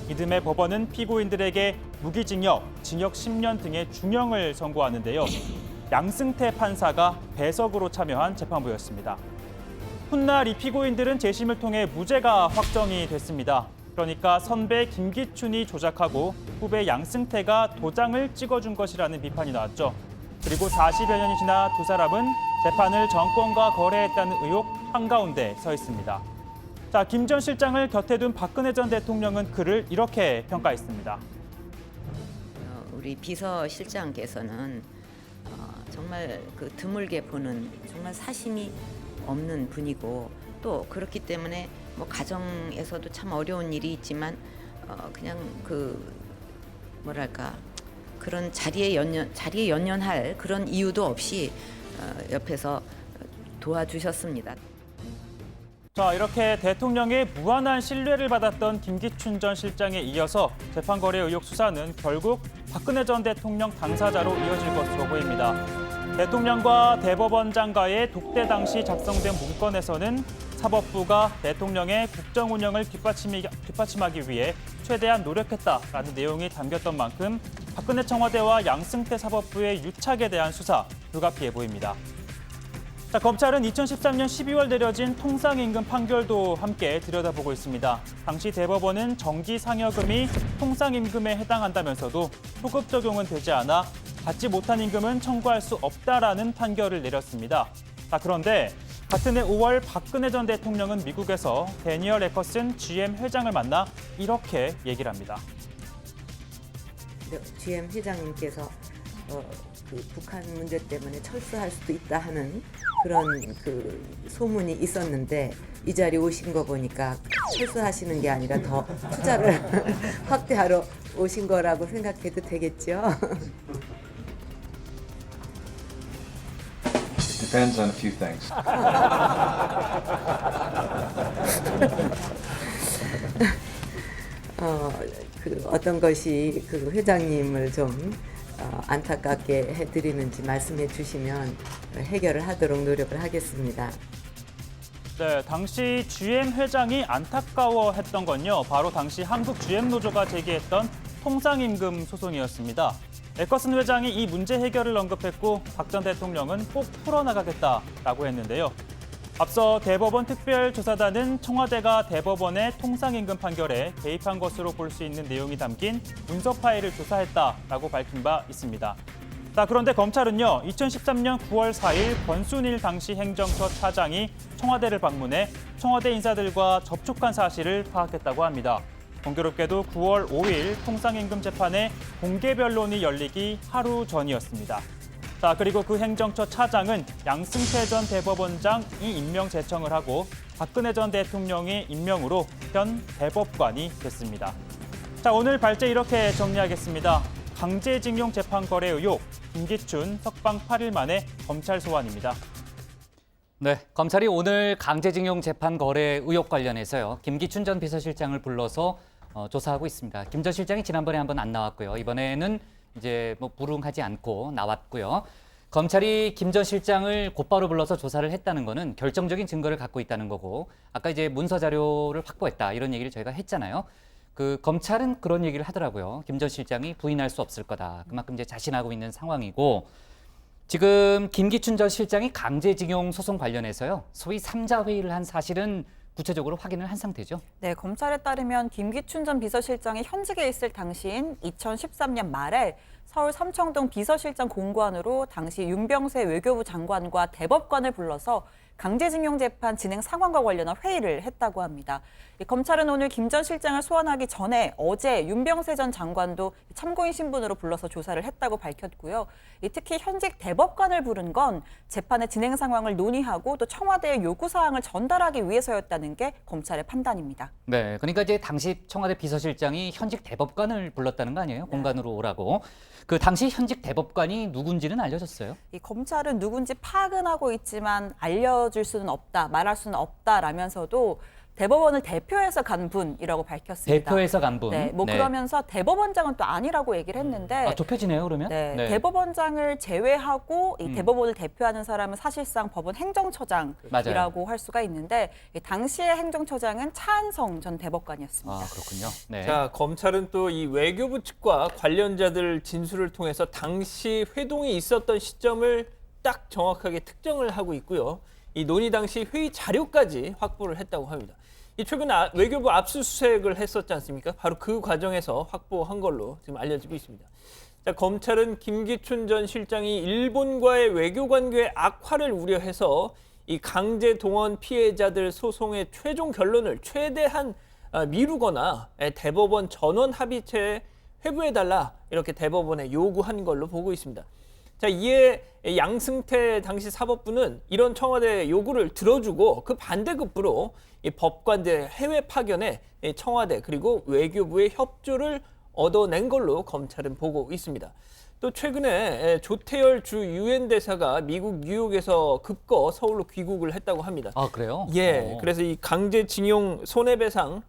[SPEAKER 13] 이듬해 법원은 피고인들에게 무기징역, 징역 10년 등의 중형을 선고하는데요. 양승태 판사가 배석으로 참여한 재판부였습니다. 훗날 이 피고인들은 재심을 통해 무죄가 확정이 됐습니다. 그러니까 선배 김기춘이 조작하고 후배 양승태가 도장을 찍어준 것이라는 비판이 나왔죠. 그리고 40여 년이 지나 두 사람은 재판을 정권과 거래했다는 의혹 한가운데 서 있습니다. 자, 김 전 실장을 곁에 둔 박근혜 전 대통령은 그를 이렇게 평가했습니다.
[SPEAKER 15] 우리 비서실장께서는 정말 그 드물게 보는 정말 사심이 없는 분이고 또 그렇기 때문에 뭐 가정에서도 참 어려운 일이 있지만 그냥 그 뭐랄까 그런 자리에 연연할 그런 이유도 없이 옆에서 도와주셨습니다.
[SPEAKER 13] 자, 이렇게 대통령의 무한한 신뢰를 받았던 김기춘 전 실장에 이어서 재판거래 의혹 수사는 결국 박근혜 전 대통령 당사자로 이어질 것으로 보입니다. 대통령과 대법원장과의 독대 당시 작성된 문건에서는 사법부가 대통령의 국정 운영을 뒷받침하기 위해 최대한 노력했다라는 내용이 담겼던 만큼 박근혜 청와대와 양승태 사법부의 유착에 대한 수사 불가피해 보입니다. 자, 검찰은 2013년 12월 내려진 통상임금 판결도 함께 들여다보고 있습니다. 당시 대법원은 정기 상여금이 통상임금에 해당한다면서도 소급 적용은 되지 않아 받지 못한 임금은 청구할 수 없다라는 판결을 내렸습니다. 자, 그런데 같은 해 5월 박근혜 전 대통령은 미국에서 데니얼 에커슨 GM 회장을 만나 이렇게 얘기를 합니다.
[SPEAKER 15] GM 회장님께서 그 북한 문제 때문에 철수할 수도 있다 하는 그런 그 소문이 있었는데 이 자리에 오신 거 보니까 철수하시는 게 아니라 더 투자를 확대하러 오신 거라고 생각해도 되겠죠?
[SPEAKER 6] Depends on a few things.
[SPEAKER 15] 그 어떤 것이 그 회장님을 좀 안타깝게 해드리는지 말씀해 주시면 해결을 하도록 노력을 하겠습니다.
[SPEAKER 13] 네, 당시 GM 회장이 안타까워했던 건요. 바로 당시 한국 GM 노조가 제기했던 통상임금 소송이었습니다. 에커슨 회장이 이 문제 해결을 언급했고 박 전 대통령은 꼭 풀어나가겠다라고 했는데요. 앞서 대법원 특별조사단은 청와대가 대법원의 통상임금 판결에 개입한 것으로 볼 수 있는 내용이 담긴 문서 파일을 조사했다라고 밝힌 바 있습니다. 자, 그런데 검찰은요, 2013년 9월 4일 권순일 당시 행정처 차장이 청와대를 방문해 청와대 인사들과 접촉한 사실을 파악했다고 합니다. 공교롭게도 9월 5일 통상임금 재판의 공개 변론이 열리기 하루 전이었습니다. 자, 그리고 그 행정처 차장은 양승태 전 대법원장이 임명 제청을 하고 박근혜 전 대통령의 임명으로 현 대법관이 됐습니다. 자, 오늘 발제 이렇게 정리하겠습니다. 강제징용 재판 거래 의혹, 김기춘 석방 8일 만에 검찰 소환입니다.
[SPEAKER 1] 네, 검찰이 오늘 강제징용 재판 거래 의혹 관련해서요. 김기춘 전 비서실장을 불러서 조사하고 있습니다. 김 전 실장이 지난번에 한번 안 나왔고요. 이번에는 이제 뭐 불응하지 않고 나왔고요. 검찰이 김 전 실장을 곧바로 불러서 조사를 했다는 거는 결정적인 증거를 갖고 있다는 거고, 아까 이제 문서 자료를 확보했다 이런 얘기를 저희가 했잖아요. 그 검찰은 그런 얘기를 하더라고요. 김 전 실장이 부인할 수 없을 거다. 그만큼 이제 자신하고 있는 상황이고, 지금 김기춘 전 실장이 강제징용 소송 관련해서요, 소위 3자 회의를 한 사실은 구체적으로 확인을 한 상태죠.
[SPEAKER 2] 네, 검찰에 따르면 김기춘 전 비서실장이 현직에 있을 당시인 2013년 말에 서울 삼청동 비서실장 공관으로 당시 윤병세 외교부 장관과 대법관을 불러서 강제징용 재판 진행 상황과 관련한 회의를 했다고 합니다. 검찰은 오늘 김 전 실장을 소환하기 전에 어제 윤병세 전 장관도 참고인 신분으로 불러서 조사를 했다고 밝혔고요. 특히 현직 대법관을 부른 건 재판의 진행 상황을 논의하고 또 청와대의 요구사항을 전달하기 위해서였다는 게 검찰의 판단입니다.
[SPEAKER 1] 네, 그러니까 이제 당시 청와대 비서실장이 현직 대법관을 불렀다는 거 아니에요? 공관으로 오라고. 그 당시 현직 대법관이 누군지는 알려졌어요?
[SPEAKER 2] 이 검찰은 누군지 파악은 하고 있지만 알려줄 수는 없다, 말할 수는 없다라면서도 대법원을 대표해서 간 분이라고 밝혔습니다.
[SPEAKER 1] 대표해서 간 분.
[SPEAKER 2] 네, 뭐
[SPEAKER 1] 네.
[SPEAKER 2] 그러면서 대법원장은 또 아니라고 얘기를 했는데.
[SPEAKER 1] 아, 좁혀지네요, 그러면?
[SPEAKER 2] 네, 대법원장을 제외하고 이 대법원을 대표하는 사람은 사실상 법원 행정처장이라고 할 수가 있는데, 당시의 행정처장은 차한성 전 대법관이었습니다.
[SPEAKER 1] 아, 그렇군요. 네.
[SPEAKER 3] 자, 검찰은 또 이 외교부 측과 관련자들 진술을 통해서 당시 회동이 있었던 시점을 딱 정확하게 특정을 하고 있고요. 이 논의 당시 회의 자료까지 확보를 했다고 합니다. 이 최근 외교부 압수수색을 했었지 않습니까? 바로 그 과정에서 확보한 걸로 지금 알려지고 있습니다. 자, 검찰은 김기춘 전 실장이 일본과의 외교 관계의 악화를 우려해서 이 강제 동원 피해자들 소송의 최종 결론을 최대한 미루거나 대법원 전원 합의체에 회부해달라 이렇게 대법원에 요구한 걸로 보고 있습니다. 자, 이에 양승태 당시 사법부는 이런 청와대 요구를 들어주고 그 반대급부로 이 법관들 해외 파견에 청와대 그리고 외교부의 협조를 얻어낸 걸로 검찰은 보고 있습니다. 또 최근에 조태열 주 유엔 대사가 미국 뉴욕에서 급거 서울로 귀국을 했다고 합니다.
[SPEAKER 1] 아, 그래요?
[SPEAKER 3] 예, 그래서 이 강제징용 손해배상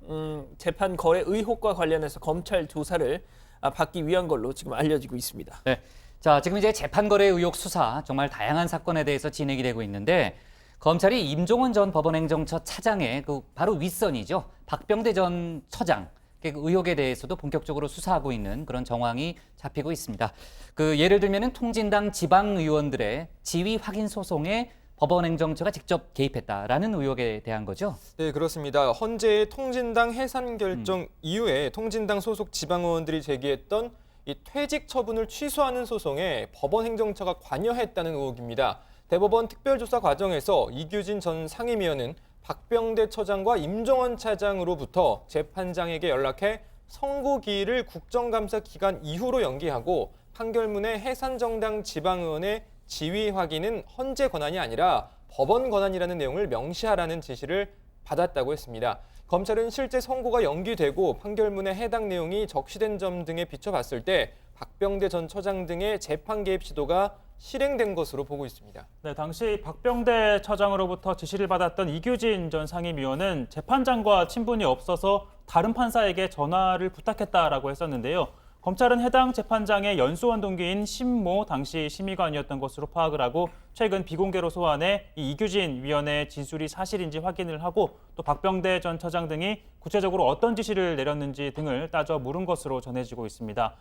[SPEAKER 3] 재판 거래 의혹과 관련해서 검찰 조사를 받기 위한 걸로 지금 알려지고 있습니다.
[SPEAKER 1] 네. 자, 지금 이제 재판 거래 의혹 수사, 정말 다양한 사건에 대해서 진행이 되고 있는데, 검찰이 임종원 전 법원행정처 차장의 그 바로 윗선이죠. 박병대 전 처장 그 의혹에 대해서도 본격적으로 수사하고 있는 그런 정황이 잡히고 있습니다. 그 예를 들면은 통진당 지방 의원들의 지위 확인 소송에 법원행정처가 직접 개입했다라는 의혹에 대한 거죠.
[SPEAKER 11] 네, 그렇습니다. 헌재의 통진당 해산 결정 이후에 통진당 소속 지방의원들이 제기했던 이 퇴직 처분을 취소하는 소송에 법원행정처가 관여했다는 의혹입니다. 대법원 특별조사 과정에서 이규진 전 상임위원은 박병대 처장과 임종원 차장으로부터 재판장에게 연락해 선고기일을 국정감사 기간 이후로 연기하고 판결문의 해산정당 지방의원의 지위 확인은 헌재 권한이 아니라 법원 권한이라는 내용을 명시하라는 지시를 받았다고 했습니다. 검찰은 실제 선고가 연기되고 판결문에 해당 내용이 적시된 점 등에 비춰봤을 때 박병대 전 처장 등의 재판 개입 시도가 실행된 것으로 보고 있습니다.
[SPEAKER 13] 네, 당시 박병대 처장으로부터 지시를 받았던 이규진 전 상임위원은 재판장과 친분이 없어서 다른 판사에게 전화를 부탁했다라고 했었는데요. 검찰은 해당 재판장의 연수원 동기인 신모 당시 심의관이었던 것으로 파악을 하고 최근 비공개로 소환해 이 이규진 위원의 진술이 사실인지 확인을 하고 또 박병대 전 처장 등이 구체적으로 어떤 지시를 내렸는지 등을 따져 물은 것으로 전해지고 있습니다.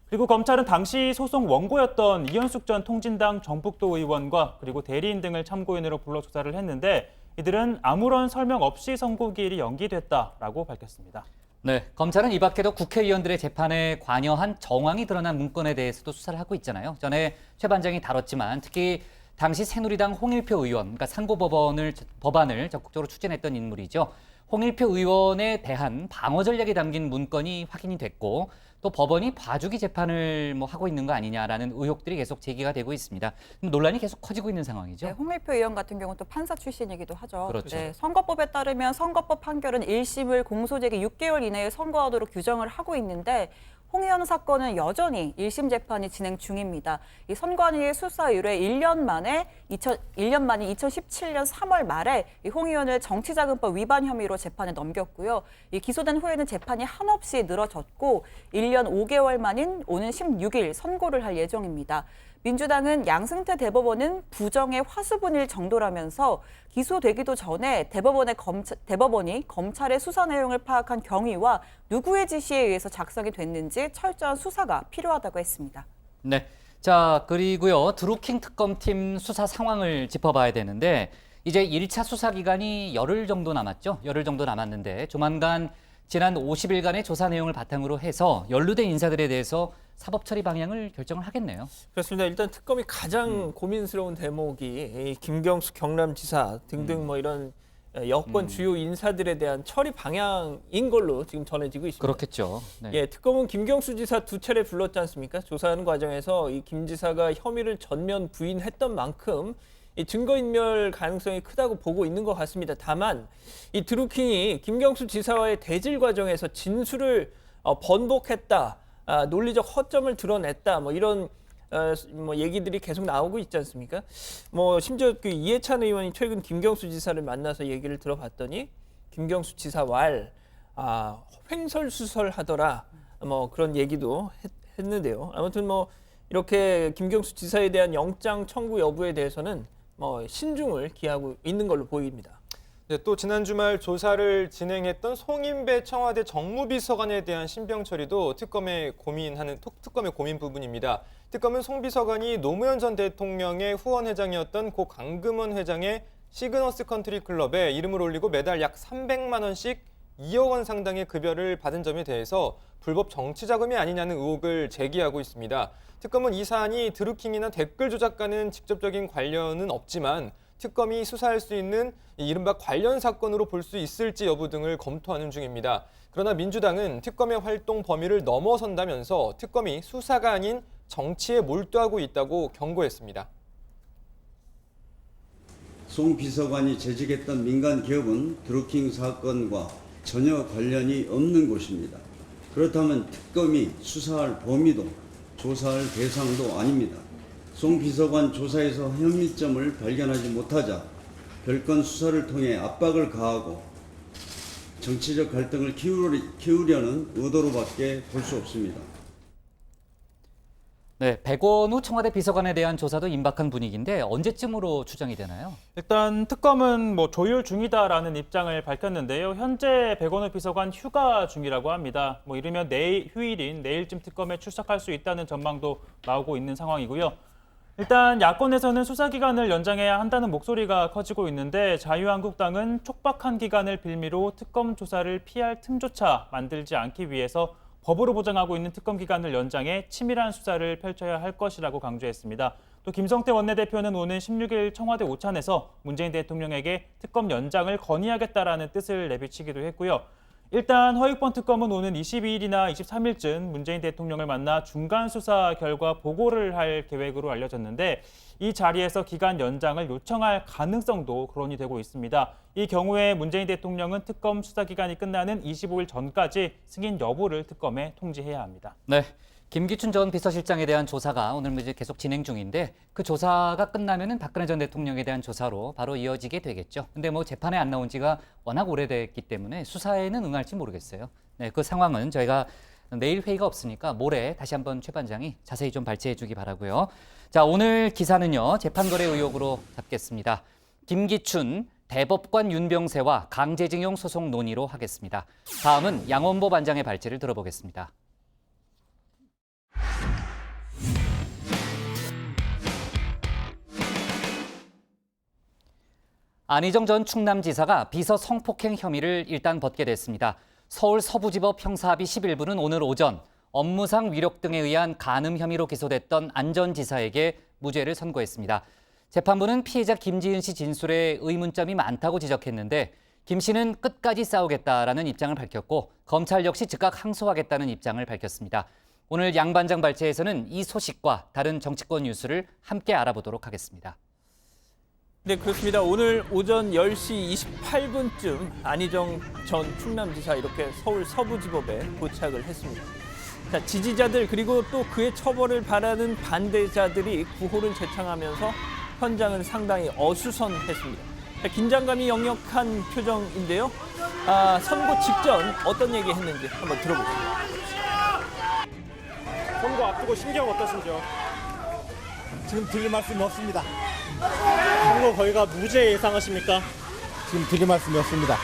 [SPEAKER 13] 그리고 검찰은 당시 소송 원고였던 이현숙 전 통진당 전북도 의원과 그리고 대리인 등을 참고인으로 불러 조사를 했는데 이들은 아무런 설명 없이 선고기일이 연기됐다라고 밝혔습니다.
[SPEAKER 1] 네, 검찰은 이 밖에도 국회의원들의 재판에 관여한 정황이 드러난 문건에 대해서도 수사를 하고 있잖아요. 전에 최 반장이 다뤘지만 특히 당시 새누리당 홍일표 의원, 그러니까 상고법안을 적극적으로 추진했던 인물이죠. 홍일표 의원에 대한 방어 전략이 담긴 문건이 확인이 됐고 또 법원이 봐주기 재판을 하고 있는 거 아니냐라는 의혹들이 계속 제기가 되고 있습니다. 논란이 계속 커지고 있는 상황이죠.
[SPEAKER 2] 네, 홍일표 의원 같은 경우는 또 판사 출신이기도 하죠.
[SPEAKER 1] 그렇죠.
[SPEAKER 2] 네, 선거법에 따르면 선거법 판결은 1심을 공소제기 6개월 이내에 선고하도록 규정을 하고 있는데 홍 의원 사건은 여전히 1심 재판이 진행 중입니다. 이 선관위의 수사 이후에 1년 만인 2017년 3월 말에 이 홍 의원을 정치자금법 위반 혐의로 재판에 넘겼고요. 이 기소된 후에는 재판이 한없이 늘어졌고 1년 5개월 만인 오는 16일 선고를 할 예정입니다. 민주당은 양승태 대법원은 부정의 화수분일 정도라면서 기소되기도 전에 대법원이 검찰의 수사 내용을 파악한 경위와 누구의 지시에 의해서 작성이 됐는지 철저한 수사가 필요하다고 했습니다.
[SPEAKER 1] 네, 자 그리고요 드루킹 특검팀 수사 상황을 짚어봐야 되는데 이제 1차 수사 기간이 열흘 정도 남았죠. 열흘 정도 남았는데 조만간 지난 50일간의 조사 내용을 바탕으로 해서 연루된 인사들에 대해서 사법 처리 방향을 결정을 하겠네요.
[SPEAKER 3] 그렇습니다. 일단 특검이 가장 고민스러운 대목이 이 김경수 경남지사 등등 이런 여권 주요 인사들에 대한 처리 방향인 걸로 지금 전해지고 있습니다.
[SPEAKER 1] 그렇겠죠. 네.
[SPEAKER 3] 예, 특검은 김경수 지사 2차례 불렀지 않습니까? 조사하는 과정에서 이 김 지사가 혐의를 전면 부인했던 만큼 이 증거인멸 가능성이 크다고 보고 있는 것 같습니다. 다만 이 드루킹이 김경수 지사와의 대질 과정에서 진술을 번복했다, 논리적 허점을 드러냈다, 이런 얘기들이 계속 나오고 있지 않습니까? 심지어 그 이해찬 의원이 최근 김경수 지사를 만나서 얘기를 들어봤더니 김경수 지사 횡설수설하더라, 그런 얘기도 했는데요. 아무튼 이렇게 김경수 지사에 대한 영장 청구 여부에 대해서는 신중을 기하고 있는 걸로 보입니다.
[SPEAKER 11] 네, 또 지난 주말 조사를 진행했던 송인배 청와대 정무비서관에 대한 신병 처리도 특검의 고민 부분입니다. 특검은 송 비서관이 노무현 전 대통령의 후원 회장이었던 고 강금원 회장의 시그너스 컨트리 클럽에 이름을 올리고 매달 약 300만 원씩 2억 원 상당의 급여를 받은 점에 대해서 불법 정치 자금이 아니냐는 의혹을 제기하고 있습니다. 특검은 이 사안이 드루킹이나 댓글 조작과는 직접적인 관련은 없지만 특검이 수사할 수 있는 이른바 관련 사건으로 볼 수 있을지 여부 등을 검토하는 중입니다. 그러나 민주당은 특검의 활동 범위를 넘어선다면서 특검이 수사가 아닌 정치에 몰두하고 있다고 경고했습니다.
[SPEAKER 16] 송 비서관이 재직했던 민간 기업은 드루킹 사건과 전혀 관련이 없는 곳입니다. 그렇다면 특검이 수사할 범위도 조사할 대상도 아닙니다. 송 비서관 조사에서 혐의점을 발견하지 못하자 별건 수사를 통해 압박을 가하고 정치적 갈등을 키우려는 의도로밖에 볼 수 없습니다.
[SPEAKER 1] 네, 백원우 청와대 비서관에 대한 조사도 임박한 분위기인데 언제쯤으로 추정이 되나요?
[SPEAKER 13] 일단 특검은 조율 중이다라는 입장을 밝혔는데요. 현재 백원우 비서관 휴가 중이라고 합니다. 이르면 휴일인 내일쯤 특검에 출석할 수 있다는 전망도 나오고 있는 상황이고요. 일단 야권에서는 수사기간을 연장해야 한다는 목소리가 커지고 있는데 자유한국당은 촉박한 기간을 빌미로 특검 조사를 피할 틈조차 만들지 않기 위해서 법으로 보장하고 있는 특검 기간을 연장해 치밀한 수사를 펼쳐야 할 것이라고 강조했습니다. 또 김성태 원내대표는 오는 16일 청와대 오찬에서 문재인 대통령에게 특검 연장을 건의하겠다라는 뜻을 내비치기도 했고요. 일단 허익범 특검은 오는 22일이나 23일쯤 문재인 대통령을 만나 중간 수사 결과 보고를 할 계획으로 알려졌는데 이 자리에서 기간 연장을 요청할 가능성도 거론이 되고 있습니다. 이 경우에 문재인 대통령은 특검 수사 기간이 끝나는 25일 전까지 승인 여부를 특검에 통지해야 합니다.
[SPEAKER 1] 네. 김기춘 전 비서실장에 대한 조사가 오늘 이제 계속 진행 중인데 그 조사가 끝나면은 박근혜 전 대통령에 대한 조사로 바로 이어지게 되겠죠. 근데 뭐 재판에 안 나온 지가 워낙 오래됐기 때문에 수사에는 응할지 모르겠어요. 네, 그 상황은 저희가 내일 회의가 없으니까 모레 다시 한번 최 반장이 자세히 좀 발제해 주기 바라고요. 자, 오늘 기사는요. 재판거래 의혹으로 잡겠습니다. 김기춘, 대법관 윤병세와 강제징용 소송 논의로 하겠습니다. 다음은 양원보 반장의 발제를 들어보겠습니다. 안희정 전 충남지사가 비서 성폭행 혐의를 일단 벗게 됐습니다. 서울 서부지법 형사합의 11부는 오늘 오전 업무상 위력 등에 의한 간음 혐의로 기소됐던 안 전 지사에게 무죄를 선고했습니다. 재판부는 피해자 김지은 씨 진술에 의문점이 많다고 지적했는데 김 씨는 끝까지 싸우겠다라는 입장을 밝혔고 검찰 역시 즉각 항소하겠다는 입장을 밝혔습니다. 오늘 양 반장 발제에서는 이 소식과 다른 정치권 뉴스를 함께 알아보도록 하겠습니다.
[SPEAKER 3] 네, 그렇습니다. 오늘 오전 10시 28분쯤 안희정 전 충남지사 이렇게 서울 서부지법에 도착을 했습니다. 자, 지지자들 그리고 또 그의 처벌을 바라는 반대자들이 구호를 제창하면서 현장은 상당히 어수선했습니다. 자, 긴장감이 역력한 표정인데요. 선고 직전 어떤 얘기 했는지 한번 들어보겠습니다.
[SPEAKER 17] 선거 앞두고 심경 어떠신지요? 지금 드릴 말씀이 없습니다. 선거 거기가 무죄 예상하십니까? 지금 드릴 말씀이 없습니다.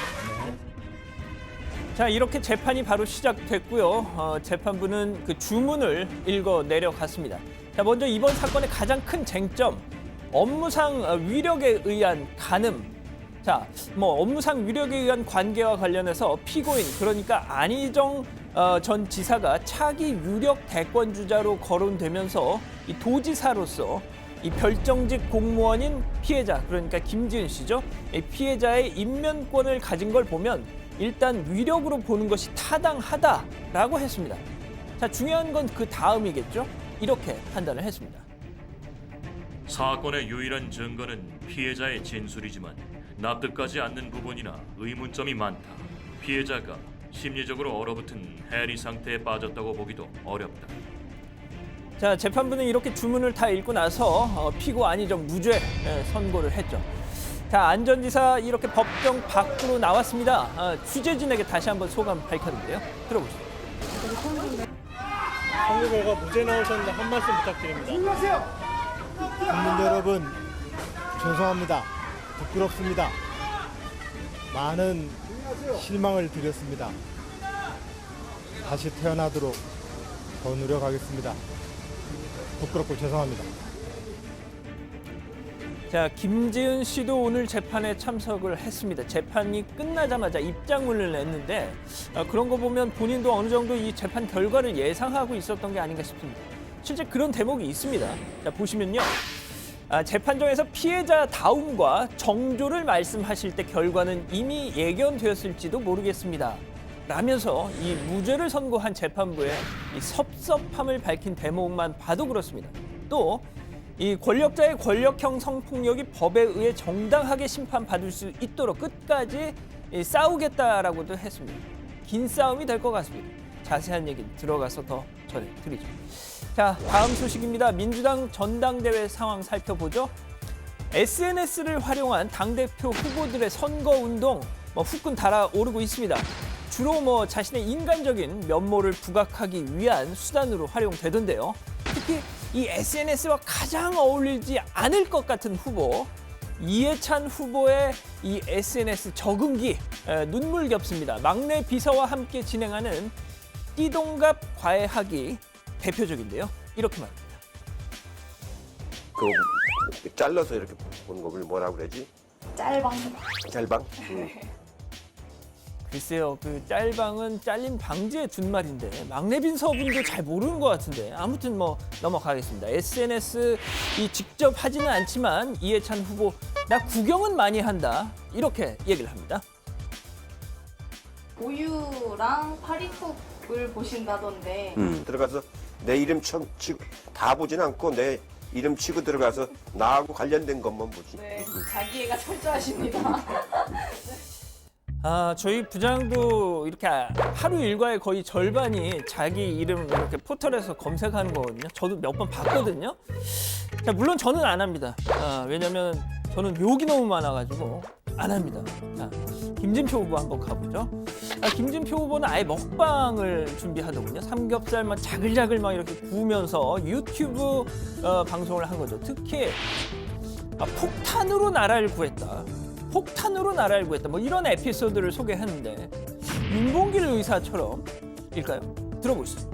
[SPEAKER 3] 자, 이렇게 재판이 바로 시작됐고요. 재판부는 그 주문을 읽어 내려갔습니다. 자, 먼저 이번 사건의 가장 큰 쟁점, 업무상 위력에 의한 간음. 자, 업무상 위력에 의한 관계와 관련해서 피고인, 그러니까 안희정 전 지사가 차기 유력 대권주자로 거론되면서 이 도지사로서 이 별정직 공무원인 피해자, 그러니까 김지은 씨죠. 이 피해자의 임면권을 가진 걸 보면 일단 위력으로 보는 것이 타당하다라고 했습니다. 자, 중요한 건 그 다음이겠죠. 이렇게 판단을 했습니다.
[SPEAKER 18] 사건의 유일한 증거는 피해자의 진술이지만 납득하지 않는 부분이나 의문점이 많다. 피해자가 심리적으로 얼어붙은 해리 상태에 빠졌다고 보기도 어렵다.
[SPEAKER 3] 자, 재판부는 이렇게 주문을 다 읽고 나서 피고 안희정 무죄 선고를 했죠. 자, 안 전 지사 이렇게 법정 밖으로 나왔습니다. 취재진에게 다시 한번 소감 밝혔는데요. 들어보시죠.
[SPEAKER 17] 선거 결과 무죄 나오셨는데 한 말씀 부탁드립니다. 국민 여러분, 죄송합니다. 부끄럽습니다. 많은 실망을 드렸습니다. 다시 태어나도록 더 노력하겠습니다. 부끄럽고 죄송합니다.
[SPEAKER 3] 자, 김지은 씨도 오늘 재판에 참석을 했습니다. 재판이 끝나자마자 입장문을 냈는데 그런 거 보면 본인도 어느 정도 이 재판 결과를 예상하고 있었던 게 아닌가 싶습니다. 실제 그런 대목이 있습니다. 자, 보시면요. 재판정에서 피해자다움과 정조를 말씀하실 때 결과는 이미 예견되었을지도 모르겠습니다. 라면서 이 무죄를 선고한 재판부의 이 섭섭함을 밝힌 대목만 봐도 그렇습니다. 또 이 권력자의 권력형 성폭력이 법에 의해 정당하게 심판받을 수 있도록 끝까지 싸우겠다라고도 했습니다. 긴 싸움이 될 것 같습니다. 자세한 얘기 들어가서 더 전해드리죠. 자, 다음 소식입니다. 민주당 전당대회 상황 살펴보죠. SNS를 활용한 당대표 후보들의 선거운동 후끈 달아오르고 있습니다. 주로 자신의 인간적인 면모를 부각하기 위한 수단으로 활용되던데요. 특히 이 SNS와 가장 어울리지 않을 것 같은 후보, 이해찬 후보의 이 SNS 적응기 눈물겹습니다. 막내 비서와 함께 진행하는 띠동갑 과외하기 대표적인데요. 이렇게 말합니다.
[SPEAKER 19] 그 잘라서 이렇게 보는 거를 뭐라고 그러지?
[SPEAKER 10] 짤방.
[SPEAKER 19] 짤방?
[SPEAKER 3] 글쎄요, 그 짤방은 잘림 방지의 준말인데 막내빈 서분도 잘 모르는 것 같은데 아무튼 뭐 넘어가겠습니다. SNS 이 직접 하지는 않지만 이해찬 후보 나 구경은 많이 한다 이렇게 얘기를 합니다.
[SPEAKER 10] 고유랑 파리톡을 보신다던데.
[SPEAKER 19] 들어가서 내 이름 치고 다 보진 않고 내 이름 치고 들어가서 나하고 관련된 것만 보지.
[SPEAKER 10] 네, 자기애가 철저하십니다.
[SPEAKER 3] 저희 부장도 이렇게 하루 일과의 거의 절반이 자기 이름 이렇게 포털에서 검색하는 거거든요. 저도 몇 번 봤거든요. 자, 물론 저는 안 합니다. 왜냐면 저는 욕이 너무 많아가지고 안 합니다. 자, 김진표 후보 한번 가보죠. 김진표 후보는 아예 먹방을 준비하더군요. 삼겹살만 자글자글 막 이렇게 구우면서 유튜브 방송을 한 거죠. 특히 폭탄으로 나라를 구했다. 폭탄으로 나라를 구했다. 뭐 이런 에피소드를 소개했는데 윤봉길 의사처럼일까요? 들어보시죠.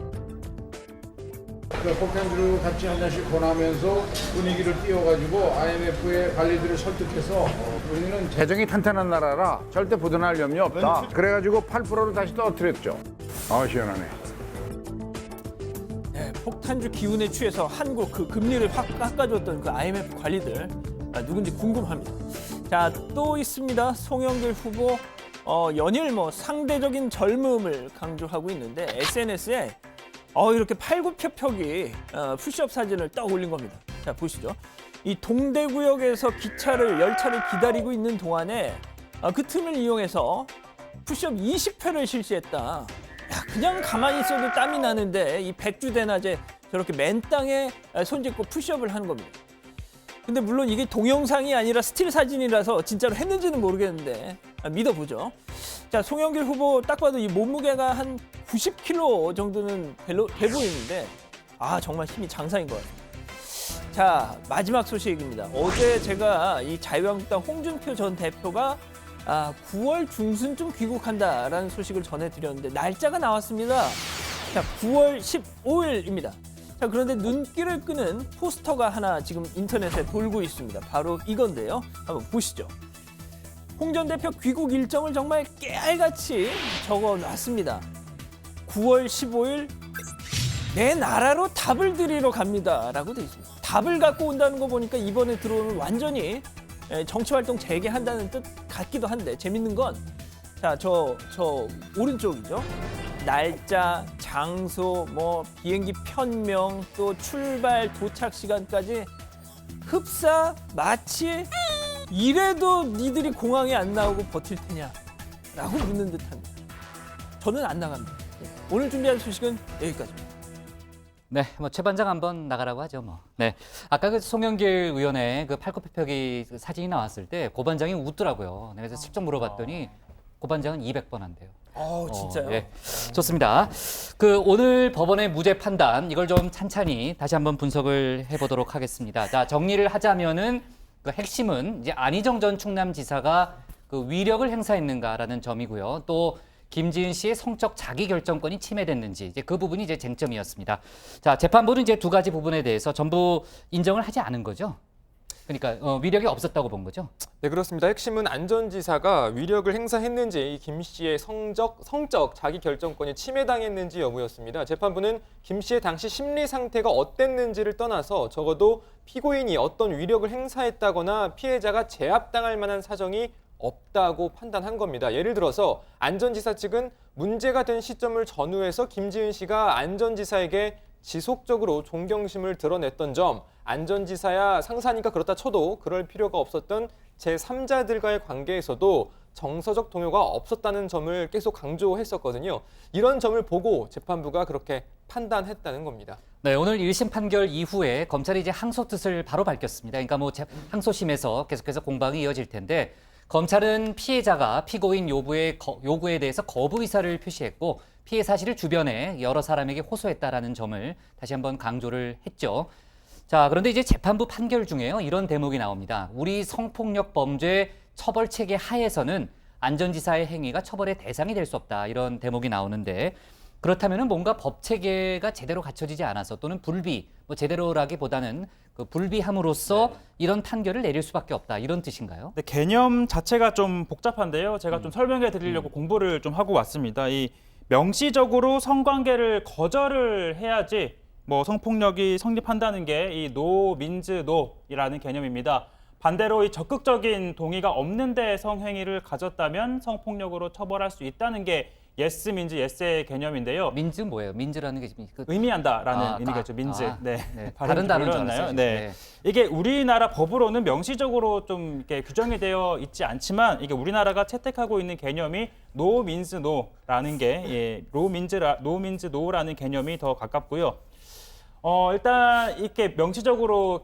[SPEAKER 20] 폭탄주를 같이 한 잔씩 권하면서 분위기를 띄워가지고 IMF의 관리들을 설득해서 우리는 재정이 탄탄한 나라라 절대 부도날 염려 없다. 그래가지고 8%로 다시 떨어뜨렸죠. 시원하네.
[SPEAKER 3] 네, 폭탄주 기운에 취해서 한국 그 금리를 확 깎아줬던 그 IMF 관리들 누군지 궁금합니다. 자, 또 있습니다. 송영길 후보 연일 뭐 상대적인 젊음을 강조하고 있는데 SNS에 이렇게 팔굽혀펴기 푸시업 사진을 딱 올린 겁니다. 자, 보시죠. 이 동대구역에서 열차를 기다리고 있는 동안에 그 틈을 이용해서 푸시업 20회를 실시했다. 그냥 가만히 있어도 땀이 나는데 이 백주대낮에 저렇게 맨 땅에 손 짚고 푸시업을 하는 겁니다. 근데 물론 이게 동영상이 아니라 스틸 사진이라서 진짜로 했는지는 모르겠는데 믿어보죠. 자, 송영길 후보 딱 봐도 이 몸무게가 한 90kg 정도는 돼 보이는데 정말 힘이 장사인 것 같아요. 자, 마지막 소식입니다. 어제 제가 이 자유한국당 홍준표 전 대표가 9월 중순쯤 귀국한다라는 소식을 전해드렸는데 날짜가 나왔습니다. 자, 9월 15일입니다. 자, 그런데 눈길을 끄는 포스터가 하나 지금 인터넷에 돌고 있습니다. 바로 이건데요. 한번 보시죠. 홍 전 대표 귀국 일정을 정말 깨알같이 적어놨습니다. 9월 15일 내 나라로 답을 드리러 갑니다 라고 돼 있습니다. 답을 갖고 온다는 거 보니까 이번에 들어오는 완전히 정치활동 재개한다는 뜻 같기도 한데 재밌는 건 자, 저 오른쪽이죠. 날짜, 장소, 뭐 비행기 편명, 또 출발, 도착 시간까지 흡사 마치 이래도 니들이 공항에 안 나오고 버틸 테냐 라고 묻는 듯합니다. 저는 안 나갑니다. 오늘 준비한 소식은 여기까지입니다.
[SPEAKER 1] 네, 뭐 최 반장 한번 나가라고 하죠, 뭐. 네, 아까 그 송영길 의원의 그 팔굽혀펴기 사진이 나왔을 때 고 반장이 웃더라고요. 그래서 슬쩍 물어봤더니 고 반장은 200번 한대요.
[SPEAKER 3] 진짜요?
[SPEAKER 1] 네, 좋습니다. 오늘 법원의 무죄 판단 이걸 좀 찬찬히 다시 한번 분석을 해보도록 하겠습니다. 자, 정리를 하자면은 그 핵심은 이제 안희정 전 충남지사가 그 위력을 행사했는가라는 점이고요. 또 김지은 씨의 성적 자기결정권이 침해됐는지 이제 그 부분이 이제 쟁점이었습니다. 자, 재판부는 이제 두 가지 부분에 대해서 전부 인정을 하지 않은 거죠. 그러니까 위력이 없었다고 본 거죠?
[SPEAKER 11] 네, 그렇습니다. 핵심은 안 전 지사가 위력을 행사했는지 김 씨의 성적 자기결정권이 침해당했는지 여부였습니다. 재판부는 김 씨의 당시 심리 상태가 어땠는지를 떠나서 적어도 피고인이 어떤 위력을 행사했다거나 피해자가 제압당할 만한 사정이 없다고 판단한 겁니다. 예를 들어서 안 전 지사 측은 문제가 된 시점을 전후해서 김지은 씨가 안 전 지사에게 지속적으로 존경심을 드러냈던 점, 안 전 지사야 상사니까 그렇다 쳐도 그럴 필요가 없었던 제3자들과의 관계에서도 정서적 동요가 없었다는 점을 계속 강조했었거든요. 이런 점을 보고 재판부가 그렇게 판단했다는 겁니다.
[SPEAKER 1] 네, 오늘 1심 판결 이후에 검찰이 이제 항소 뜻을 바로 밝혔습니다. 그러니까 뭐 항소심에서 계속해서 공방이 이어질 텐데 검찰은 피해자가 피고인 요구에 대해서 거부 의사를 표시했고 피해 사실을 주변에 여러 사람에게 호소했다라는 점을 다시 한번 강조를 했죠. 자, 그런데 이제 재판부 판결 중에요. 이런 대목이 나옵니다. 우리 성폭력 범죄 처벌 체계 하에서는 안 전 지사의 행위가 처벌의 대상이 될 수 없다. 이런 대목이 나오는데 그렇다면 뭔가 법 체계가 제대로 갖춰지지 않아서 또는 불비, 뭐 제대로라기보다는 그 불비함으로써 이런 판결을 내릴 수밖에 없다 이런 뜻인가요?
[SPEAKER 13] 네, 개념 자체가 좀 복잡한데요. 제가 좀 설명해 드리려고 공부를 좀 하고 왔습니다. 이 명시적으로 성관계를 거절을 해야지 뭐 성폭력이 성립한다는 게 이 노 민즈 노이라는 개념입니다. 반대로 이 적극적인 동의가 없는데 성행위를 가졌다면 성폭력으로 처벌할 수 있다는 게 예스 민즈 예스의 개념인데요.
[SPEAKER 1] 민즈 뭐예요? 민즈라는 게
[SPEAKER 13] 의미한다라는 의미겠죠. 민즈. 네.
[SPEAKER 1] 다른 단어인 줄
[SPEAKER 13] 나요.
[SPEAKER 1] 알았어요.
[SPEAKER 13] 네. 이게 우리나라 법으로는 명시적으로 좀 이렇게 규정이 되어 있지 않지만 이게 우리나라가 채택하고 있는 개념이 노 민즈 노라는 게 노 민즈 노라는 개념이 더 가깝고요. 일단 이렇게 명시적으로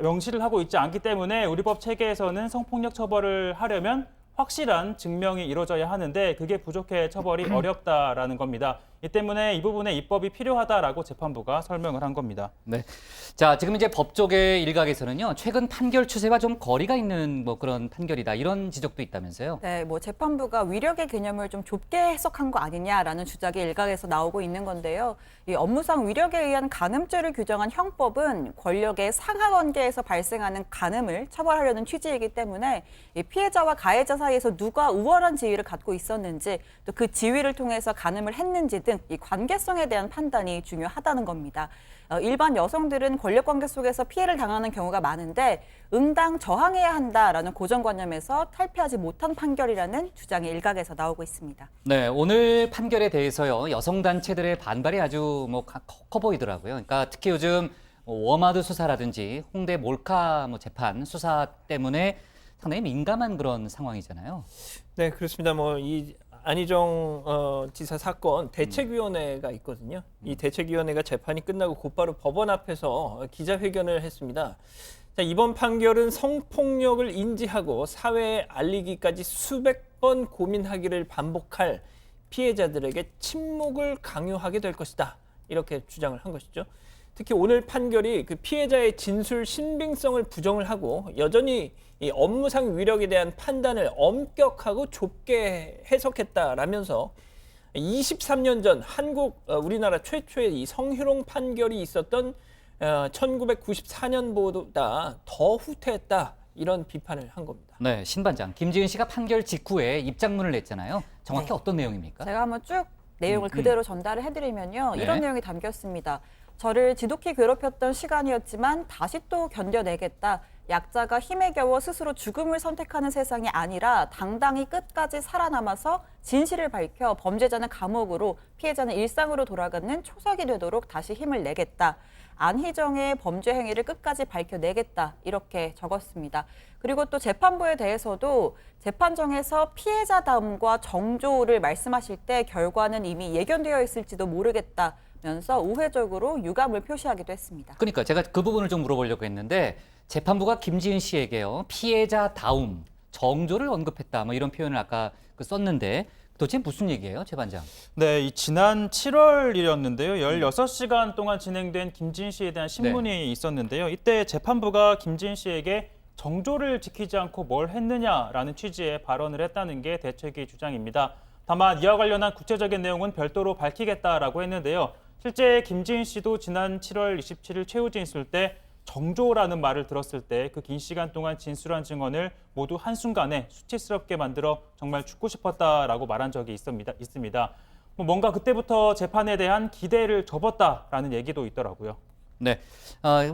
[SPEAKER 13] 명시를 하고 있지 않기 때문에 우리 법 체계에서는 성폭력 처벌을 하려면 확실한 증명이 이루어져야 하는데 그게 부족해 처벌이 어렵다라는 겁니다. 이 때문에 이 부분에 입법이 필요하다라고 재판부가 설명을 한 겁니다.
[SPEAKER 1] 네. 자, 지금 이제 법 쪽의 일각에서는요, 최근 판결 추세와 좀 거리가 있는 뭐 그런 판결이다 이런 지적도 있다면서요?
[SPEAKER 2] 네, 뭐 재판부가 위력의 개념을 좀 좁게 해석한 거 아니냐라는 주장이 일각에서 나오고 있는 건데요. 이 업무상 위력에 의한 간음죄를 규정한 형법은 권력의 상하 관계에서 발생하는 간음을 처벌하려는 취지이기 때문에 이 피해자와 가해자 사이에서 누가 우월한 지위를 갖고 있었는지 또 그 지위를 통해서 간음을 했는지 등 이 관계성에 대한 판단이 중요하다는 겁니다. 일반 여성들은 권력관계 속에서 피해를 당하는 경우가 많은데 응당 저항해야 한다라는 고정관념에서 탈피하지 못한 판결이라는 주장이 일각에서 나오고 있습니다.
[SPEAKER 1] 네, 오늘 판결에 대해서요, 여성단체들의 반발이 아주 뭐 커 보이더라고요. 그러니까 특히 요즘 워마드 수사라든지 홍대 몰카 재판 수사 때문에 상당히 민감한 그런 상황이잖아요.
[SPEAKER 3] 네, 그렇습니다. 뭐 이 안희정 지사 사건 대책위원회가 있거든요. 이 대책위원회가 재판이 끝나고 곧바로 법원 앞에서 기자회견을 했습니다. 자, 이번 판결은 성폭력을 인지하고 사회에 알리기까지 수백 번 고민하기를 반복할 피해자들에게 침묵을 강요하게 될 것이다. 이렇게 주장을 한 것이죠. 특히 오늘 판결이 그 피해자의 진술 신빙성을 부정을 하고 여전히 이 업무상 위력에 대한 판단을 엄격하고 좁게 해석했다라면서 23년 전 우리나라 최초의 이 성희롱 판결이 있었던 1994년보다 더 후퇴했다 이런 비판을 한 겁니다.
[SPEAKER 1] 네, 신반장 김지은 씨가 판결 직후에 입장문을 냈잖아요. 정확히 어떤 내용입니까?
[SPEAKER 2] 제가 한번 쭉 내용을 그대로 전달을 해드리면요.
[SPEAKER 1] 네.
[SPEAKER 2] 이런 내용이 담겨 있습니다. 저를 지독히 괴롭혔던 시간이었지만 다시 또 견뎌내겠다. 약자가 힘에 겨워 스스로 죽음을 선택하는 세상이 아니라 당당히 끝까지 살아남아서 진실을 밝혀 범죄자는 감옥으로 피해자는 일상으로 돌아가는 초석이 되도록 다시 힘을 내겠다. 안희정의 범죄 행위를 끝까지 밝혀내겠다. 이렇게 적었습니다. 그리고 또 재판부에 대해서도 재판정에서 피해자다움과 정조를 말씀하실 때 결과는 이미 예견되어 있을지도 모르겠다면서 우회적으로 유감을 표시하기도 했습니다.
[SPEAKER 1] 그러니까 제가 그 부분을 좀 물어보려고 했는데 재판부가 김지은 씨에게요, 피해자다움, 정조를 언급했다 뭐 이런 표현을 아까 썼는데 도대체 무슨 얘기예요, 재판장?
[SPEAKER 13] 네, 이 지난 7월이었는데요. 16시간 동안 진행된 김지은 씨에 대한 신문이 있었는데요. 이때 재판부가 김지은 씨에게 정조를 지키지 않고 뭘 했느냐라는 취지의 발언을 했다는 게 대책위 주장입니다. 다만 이와 관련한 구체적인 내용은 별도로 밝히겠다라고 했는데요. 실제 김지은 씨도 지난 7월 27일 최후 진술 때 정조라는 말을 들었을 때 그 긴 시간 동안 진술한 증언을 모두 한순간에 수치스럽게 만들어 정말 죽고 싶었다라고 말한 적이 있습니다. 뭔가 그때부터 재판에 대한 기대를 접었다라는 얘기도 있더라고요.
[SPEAKER 1] 네,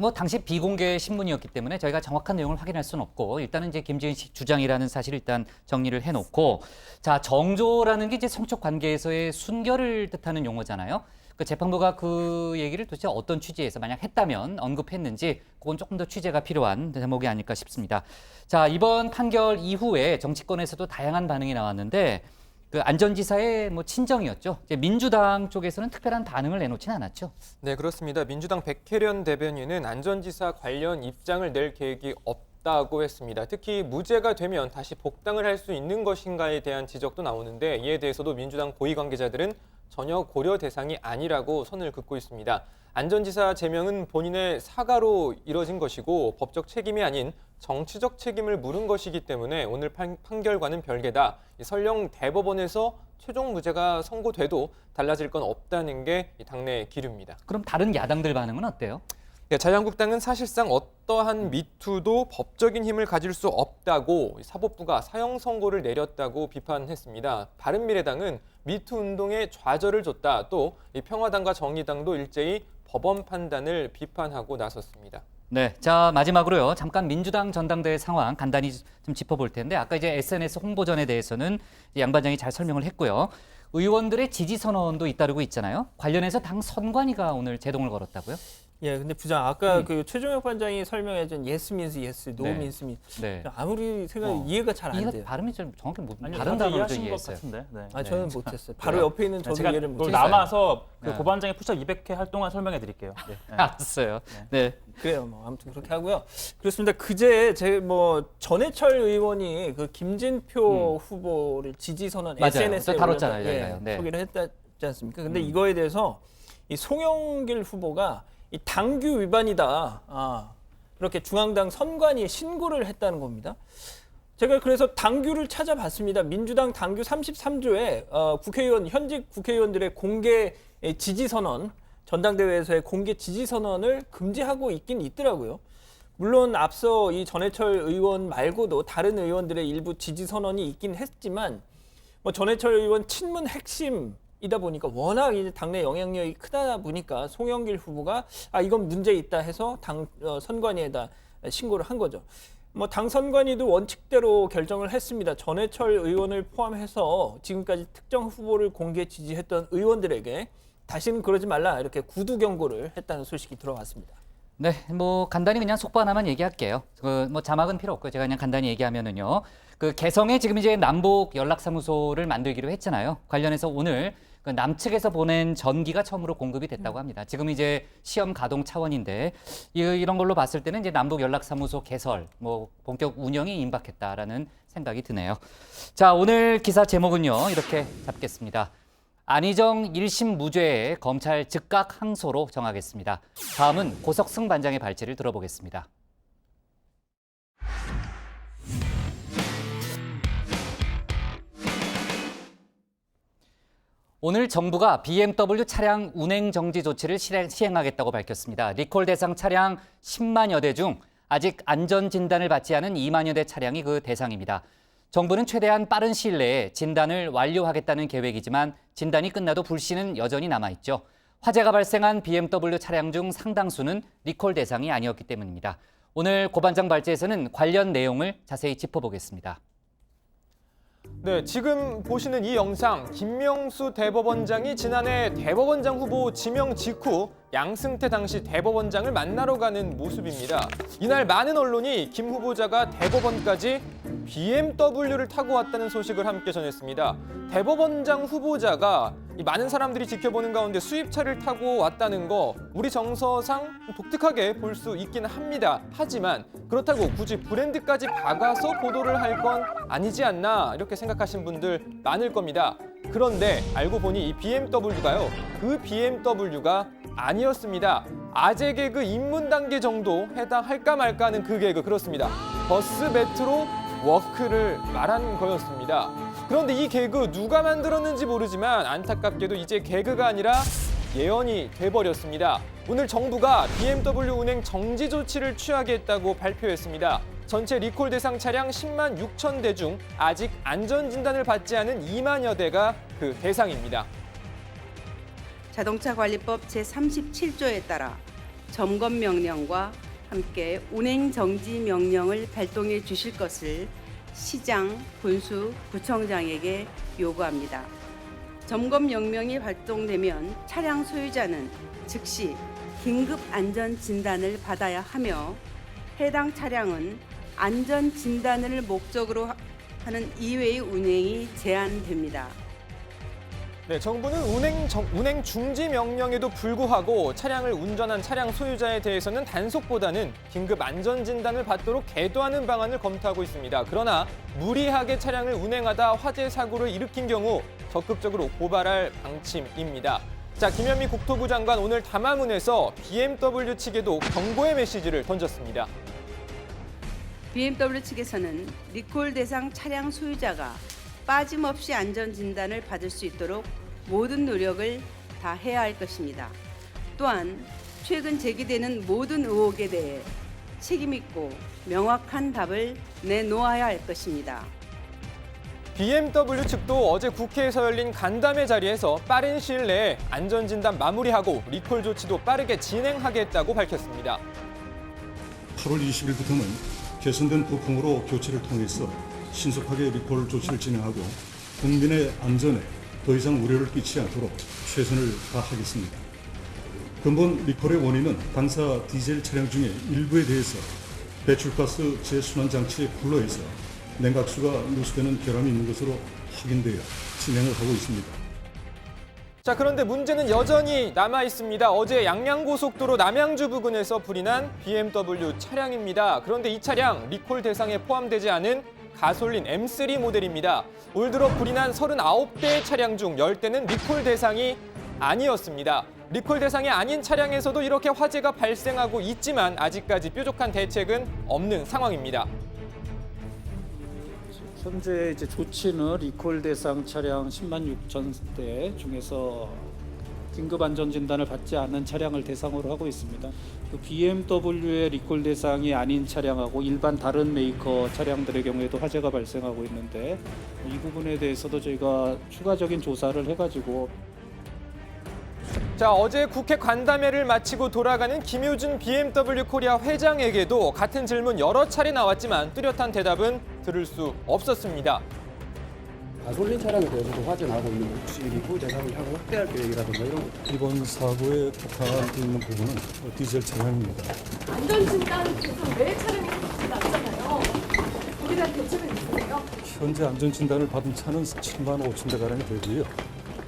[SPEAKER 1] 뭐 당시 비공개 신문이었기 때문에 저희가 정확한 내용을 확인할 수는 없고 일단은 이제 김지은 씨 주장이라는 사실을 일단 정리를 해놓고 자 정조라는 게 이제 성적 관계에서의 순결을 뜻하는 용어잖아요. 그 재판부가 그 얘기를 도대체 어떤 취지에서 만약 했다면 언급했는지 그건 조금 더 취재가 필요한 대목이 아닐까 싶습니다. 자 이번 판결 이후에 정치권에서도 다양한 반응이 나왔는데 그 안전지사의 뭐 친정이었죠. 이제 민주당 쪽에서는 특별한 반응을 내놓지는 않았죠.
[SPEAKER 11] 네, 그렇습니다. 민주당 백혜련 대변인은 안전지사 관련 입장을 낼 계획이 없다고 했습니다. 특히 무죄가 되면 다시 복당을 할 수 있는 것인가에 대한 지적도 나오는데 이에 대해서도 민주당 고위 관계자들은 전혀 고려 대상이 아니라고 선을 긋고 있습니다. 안전지사 제명은 본인의 사과로 이뤄진 것이고 법적 책임이 아닌 정치적 책임을 물은 것이기 때문에 오늘 판결과는 별개다. 설령 대법원에서 최종 무죄가 선고돼도 달라질 건 없다는 게 당내 기류입니다.
[SPEAKER 1] 그럼 다른 야당들 반응은 어때요?
[SPEAKER 11] 자유한국당은 사실상 어떠한 미투도 법적인 힘을 가질 수 없다고 사법부가 사형 선고를 내렸다고 비판했습니다. 바른미래당은 미투 운동에 좌절을 줬다. 또 평화당과 정의당도 일제히 법원 판단을 비판하고 나섰습니다.
[SPEAKER 1] 네, 자 마지막으로요. 잠깐 민주당 전당대회 상황 간단히 좀 짚어볼 텐데 아까 이제 SNS 홍보전에 대해서는 양 반장이 잘 설명을 했고요. 의원들의 지지 선언도 잇따르고 있잖아요. 관련해서 당 선관위가 오늘 제동을 걸었다고요?
[SPEAKER 3] 예, 근데 부장 아까 그 최종혁 반장이 설명해준 yes means yes, no
[SPEAKER 1] 네.
[SPEAKER 3] means means
[SPEAKER 1] 네.
[SPEAKER 3] 아무리 생각해도 이해가 잘 안 돼요.
[SPEAKER 1] 발음이 좀 정확히 뭐
[SPEAKER 13] 아니요,
[SPEAKER 1] 다른
[SPEAKER 13] 저도
[SPEAKER 1] 단어로 좀
[SPEAKER 13] 이해하신 것
[SPEAKER 1] 이해했어요.
[SPEAKER 13] 같은데. 네.
[SPEAKER 3] 아, 저는 못했어요. 바로 옆에 있는 저도
[SPEAKER 13] 제가
[SPEAKER 3] 이해를
[SPEAKER 13] 그걸
[SPEAKER 3] 못했어요.
[SPEAKER 13] 남아서 그
[SPEAKER 1] 네.
[SPEAKER 13] 고반장의 푸시업 200회 할 동안 설명해 드릴게요. 네.
[SPEAKER 1] 알았어요. 네.
[SPEAKER 3] 그래요. 뭐 아무튼 그렇게 하고요. 그렇습니다. 그제 제 뭐 전해철 의원이 그 김진표 후보를 지지 선언
[SPEAKER 1] 맞아요.
[SPEAKER 3] SNS에
[SPEAKER 1] 또 다뤘잖아요, 저희가요. 네.
[SPEAKER 3] 소개를 했지 않습니까? 근데 이거에 대해서 이 송영길 후보가 이 당규 위반이다. 그렇게 중앙당 선관위에 신고를 했다는 겁니다. 제가 그래서 당규를 찾아봤습니다. 민주당 당규 33조에 국회의원 현직 국회의원들의 공개 지지 선언, 전당대회에서의 공개 지지 선언을 금지하고 있긴 있더라고요. 물론 앞서 이 전해철 의원 말고도 다른 의원들의 일부 지지 선언이 있긴 했지만 뭐 전해철 의원 친문 핵심이다 보니까 워낙 이제 당내 영향력이 크다 보니까 송영길 후보가 이건 문제 있다 해서 당 선관위에다 신고를 한 거죠. 뭐 당 선관위도 원칙대로 결정을 했습니다. 전해철 의원을 포함해서 지금까지 특정 후보를 공개 지지했던 의원들에게 다시는 그러지 말라 이렇게 구두 경고를 했다는 소식이 들어왔습니다.
[SPEAKER 1] 네, 뭐 간단히 그냥 속보 하나만 얘기할게요. 그 뭐 자막은 필요 없고요. 제가 그냥 간단히 얘기하면은요. 그 개성에 지금 이제 남북 연락사무소를 만들기로 했잖아요. 관련해서 오늘 그 남측에서 보낸 전기가 처음으로 공급이 됐다고 합니다. 지금 이제 시험 가동 차원인데 이런 걸로 봤을 때는 이제 남북 연락사무소 개설, 뭐 본격 운영이 임박했다라는 생각이 드네요. 자, 오늘 기사 제목은요. 이렇게 잡겠습니다. 안희정 1심 무죄에 검찰 즉각 항소로 정하겠습니다. 다음은 고석승 반장의 발제를 들어보겠습니다. 오늘 정부가 BMW 차량 운행 정지 조치를 시행하겠다고 밝혔습니다. 리콜 대상 차량 10만여 대 중 아직 안전 진단을 받지 않은 2만여 대 차량이 그 대상입니다. 정부는 최대한 빠른 시일 내에 진단을 완료하겠다는 계획이지만 진단이 끝나도 불씨는 여전히 남아있죠. 화재가 발생한 BMW 차량 중 상당수는 리콜 대상이 아니었기 때문입니다. 오늘 고반장 발제에서는 관련 내용을 자세히 짚어보겠습니다.
[SPEAKER 11] 네, 지금 보시는 이 영상, 김명수 대법원장이 지난해 대법원장 후보 지명 직후 양승태 당시 대법원장을 만나러 가는 모습입니다. 이날 많은 언론이 김 후보자가 대법원까지 BMW를 타고 왔다는 소식을 함께 전했습니다. 대법원장 후보자가 많은 사람들이 지켜보는 가운데 수입차를 타고 왔다는 거 우리 정서상 독특하게 볼 수 있긴 합니다. 하지만 그렇다고 굳이 브랜드까지 박아서 보도를 할 건 아니지 않나 이렇게 생각하신 분들 많을 겁니다. 그런데 알고 보니 이 BMW가요. 그 BMW가 아니었습니다. 아재 개그 입문 단계 정도 해당할까 말까 하는 그 개그 그렇습니다. 버스 메트로 워크를 말한 거였습니다. 그런데 이 개그 누가 만들었는지 모르지만 안타깝게도 이제 개그가 아니라 예언이 돼버렸습니다. 오늘 정부가 BMW 운행 정지 조치를 취하겠다고 발표했습니다. 전체 리콜 대상 차량 10만 6천 대 중 아직 안전진단을 받지 않은 2만여 대가 그 대상입니다.
[SPEAKER 21] 자동차관리법 제37조에 따라 점검 명령과 함께 운행 정지 명령을 발동해 주실 것을 시장, 군수, 구청장에게 요구합니다. 점검 명령이 발동되면 차량 소유자는 즉시 긴급 안전 진단을 받아야 하며 해당 차량은 안전 진단을 목적으로 하는 이외의 운행이 제한됩니다.
[SPEAKER 11] 네, 정부는 운행 중지 명령에도 불구하고 차량을 운전한 차량 소유자에 대해서는 단속보다는 긴급 안전 진단을 받도록 계도하는 방안을 검토하고 있습니다. 그러나 무리하게 차량을 운행하다 화재 사고를 일으킨 경우 적극적으로 고발할 방침입니다. 자, 김현미 국토부 장관 오늘 담화문에서 BMW 측에도 경고의 메시지를 던졌습니다.
[SPEAKER 21] BMW 측에서는 리콜 대상 차량 소유자가 빠짐없이 안전 진단을 받을 수 있도록 모든 노력을 다해야 할 것입니다. 또한 최근 제기되는 모든 의혹에 대해 책임 있고 명확한 답을 내놓아야 할 것입니다.
[SPEAKER 11] BMW 측도 어제 국회에서 열린 간담회 자리에서 빠른 시일 내에 안전진단 마무리하고 리콜 조치도 빠르게 진행하겠다고 밝혔습니다.
[SPEAKER 4] 8월 20일부터는 개선된 부품으로 교체를 통해서 신속하게 리콜 조치를 진행하고 국민의 안전에 더 이상 우려를 끼치지 않도록 최선을 다하겠습니다. 근본 리콜의 원인은 당사 디젤 차량 중에 일부에 대해서 배출가스 재순환 장치에 불러에서 냉각수가 누수되는 결함이 있는 것으로 확인되어 진행을 하고 있습니다.
[SPEAKER 11] 자, 그런데 문제는 여전히 남아 있습니다. 어제 양양고속도로 남양주 부근에서 불이 난 BMW 차량입니다. 그런데 이 차량 리콜 대상에 포함되지 않은 가솔린 M3 모델입니다. 올 들어 불이 난 39대의 차량 중 10대는 리콜 대상이 아니었습니다. 리콜 대상이 아닌 차량에서도 이렇게 화재가 발생하고 있지만 아직까지 뾰족한 대책은 없는 상황입니다.
[SPEAKER 22] 현재 이제 조치는 리콜 대상 차량 10만 6천 대 중에서 긴급 안전 진단을 받지 않는 차량을 대상으로 하고 있습니다. 그 BMW의 리콜 대상이 아닌 차량하고 일반 다른 메이커 차량들의 경우에도 화재가 발생하고 있는데 이 부분에 대해서도 저희가 추가적인 조사를 해가지고.
[SPEAKER 11] 자, 어제 국회 간담회를 마치고 돌아가는 김효준 BMW 코리아 회장에게도 같은 질문 여러 차례 나왔지만 뚜렷한 대답은 들을 수 없었습니다.
[SPEAKER 23] 가솔린 차량에 대해서도 화재 나고 있는 혹시 리콜 대상을 향후 확대할 계획이라든가 이런
[SPEAKER 4] 이번 사고에 폭발하고 있는 부분은 디젤 차량입니다.
[SPEAKER 14] 안전진단 대상 외 차량이 있지 않잖아요. 거기에 대한 대책은 있으세요?
[SPEAKER 4] 현재 안전진단을 받은 차는 7만 5천 대가량이 되고요.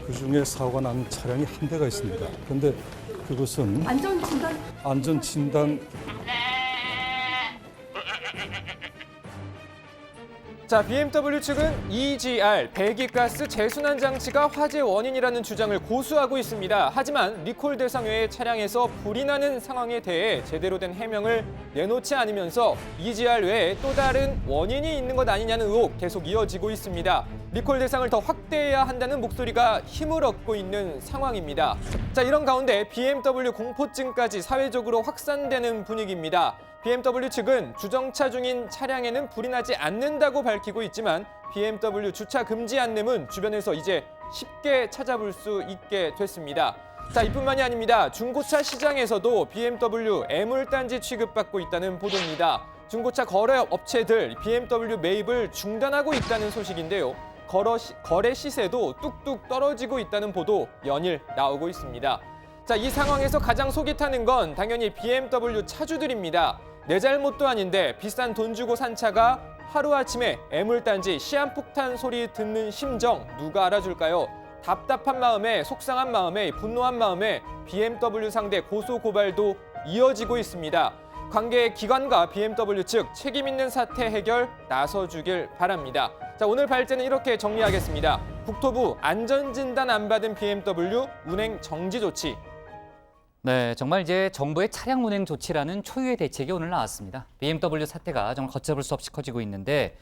[SPEAKER 4] 그중에 사고가 난 차량이 한 대가 있습니다. 그런데 그것은 안전진단.
[SPEAKER 11] 자, BMW 측은 EGR, 배기가스 재순환 장치가 화재 원인이라는 주장을 고수하고 있습니다. 하지만 리콜 대상 외의 차량에서 불이 나는 상황에 대해 제대로 된 해명을 내놓지 않으면서 EGR 외에 또 다른 원인이 있는 것 아니냐는 의혹 계속 이어지고 있습니다. 리콜 대상을 더 확대해야 한다는 목소리가 힘을 얻고 있는 상황입니다. 자, 이런 가운데 BMW 공포증까지 사회적으로 확산되는 분위기입니다. BMW 측은 주정차 중인 차량에는 불이 나지 않는다고 밝히고 있지만 BMW 주차 금지 안내문 주변에서 이제 쉽게 찾아볼 수 있게 됐습니다. 자, 이뿐만이 아닙니다. 중고차 시장에서도 BMW 애물단지 취급받고 있다는 보도입니다. 중고차 거래 업체들 BMW 매입을 중단하고 있다는 소식인데요. 거래 시세도 뚝뚝 떨어지고 있다는 보도 연일 나오고 있습니다. 자, 이 상황에서 가장 속이 타는 건 당연히 BMW 차주들입니다. 내 잘못도 아닌데 비싼 돈 주고 산 차가 하루아침에 애물단지 시한폭탄 소리 듣는 심정 누가 알아줄까요? 답답한 마음에 속상한 마음에 분노한 마음에 BMW 상대 고소 고발도 이어지고 있습니다. 관계 기관과 BMW 측 책임 있는 사태 해결 나서주길 바랍니다. 자, 오늘 발제는 이렇게 정리하겠습니다. 국토부 안전진단 안 받은 BMW 운행 정지 조치.
[SPEAKER 1] 네, 정말 이제 정부의 차량 운행 조치라는 초유의 대책이 오늘 나왔습니다. BMW 사태가 정말 걷잡을 수 없이 커지고 있는데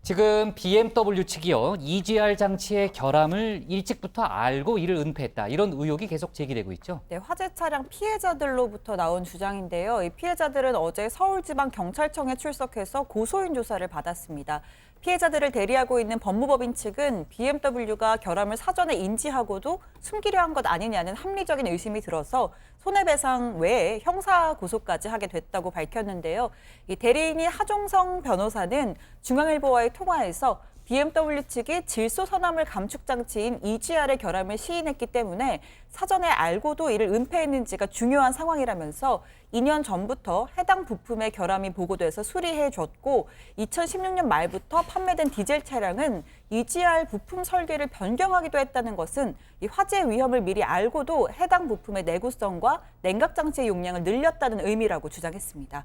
[SPEAKER 1] 지금 BMW 측이요, EGR 장치의 결함을 일찍부터 알고 이를 은폐했다. 이런 의혹이 계속 제기되고 있죠.
[SPEAKER 2] 네, 화재 차량 피해자들로부터 나온 주장인데요. 이 피해자들은 어제 서울지방경찰청에 출석해서 고소인 조사를 받았습니다. 피해자들을 대리하고 있는 법무법인 측은 BMW가 결함을 사전에 인지하고도 숨기려 한 것 아니냐는 합리적인 의심이 들어서 손해배상 외에 형사고소까지 하게 됐다고 밝혔는데요. 이 대리인이 하종성 변호사는 중앙일보와의 통화에서 BMW 측이 질소선암물 감축 장치인 EGR의 결함을 시인했기 때문에 사전에 알고도 이를 은폐했는지가 중요한 상황이라면서 2년 전부터 해당 부품의 결함이 보고돼서 수리해줬고 2016년 말부터 판매된 디젤 차량은 EGR 부품 설계를 변경하기도 했다는 것은 이 화재 위험을 미리 알고도 해당 부품의 내구성과 냉각 장치의 용량을 늘렸다는 의미라고 주장했습니다.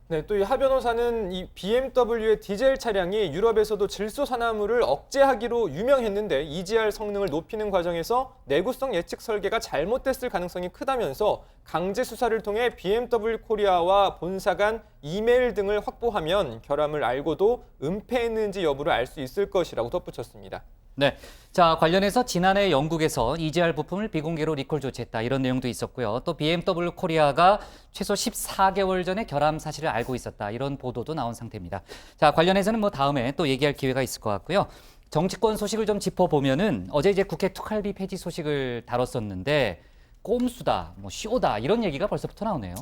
[SPEAKER 11] 네, 또 이 하 변호사는 이 BMW의 디젤 차량이 유럽에서도 질소산화물을 억제하기로 유명했는데 EGR 성능을 높이는 과정에서 내구성 예측 설계가 잘못됐을 가능성이 크다면서 강제 수사를 통해 BMW 코리아와 본사 간 이메일 등을 확보하면 결함을 알고도 은폐했는지 여부를 알 수 있을 것이라고 덧붙였습니다.
[SPEAKER 1] 네. 자, 관련해서 지난해 영국에서 EGR 부품을 비공개로 리콜 조치했다. 이런 내용도 있었고요. 또 BMW 코리아가 최소 14개월 전에 결함 사실을 알고 있었다. 이런 보도도 나온 상태입니다. 자, 관련해서는 뭐 다음에 또 얘기할 기회가 있을 것 같고요. 정치권 소식을 좀 짚어보면은 어제 이제 국회 특활비 폐지 소식을 다뤘었는데 꼼수다, 뭐 쇼다 이런 얘기가 벌써부터 나오네요.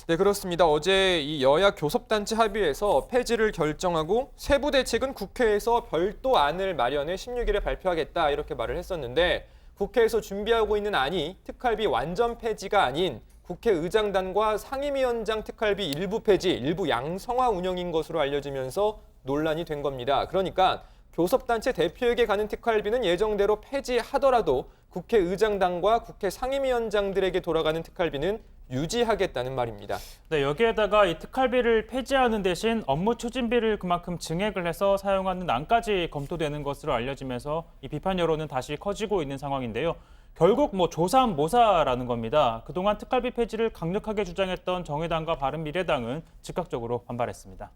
[SPEAKER 11] 네, 그렇습니다. 어제 이 여야 교섭단체 합의에서 폐지를 결정하고 세부 대책은 국회에서 별도 안을 마련해 16일에 발표하겠다 이렇게 말을 했었는데 국회에서 준비하고 있는 안이 특활비 완전 폐지가 아닌 국회의장단과 상임위원장 특활비 일부 폐지, 일부 양성화 운영인 것으로 알려지면서 논란이 된 겁니다. 그러니까 교섭단체 대표에게 가는 특활비는 예정대로 폐지하더라도 국회의장단과 국회 상임위원장들에게 돌아가는 특활비는 유지하겠다는 말입니다.
[SPEAKER 13] 네, 여기에다가 이 특활비를 폐지하는 대신 업무 추진비를 그만큼 증액을 해서 사용하는 안까지 검토되는 것으로 알려지면서 이 비판 여론은 다시 커지고 있는 상황인데요. 결국 뭐 조삼모사라는 겁니다. 그동안 특활비 폐지를 강력하게 주장했던 정의당과 바른미래당은 즉각적으로 반발했습니다.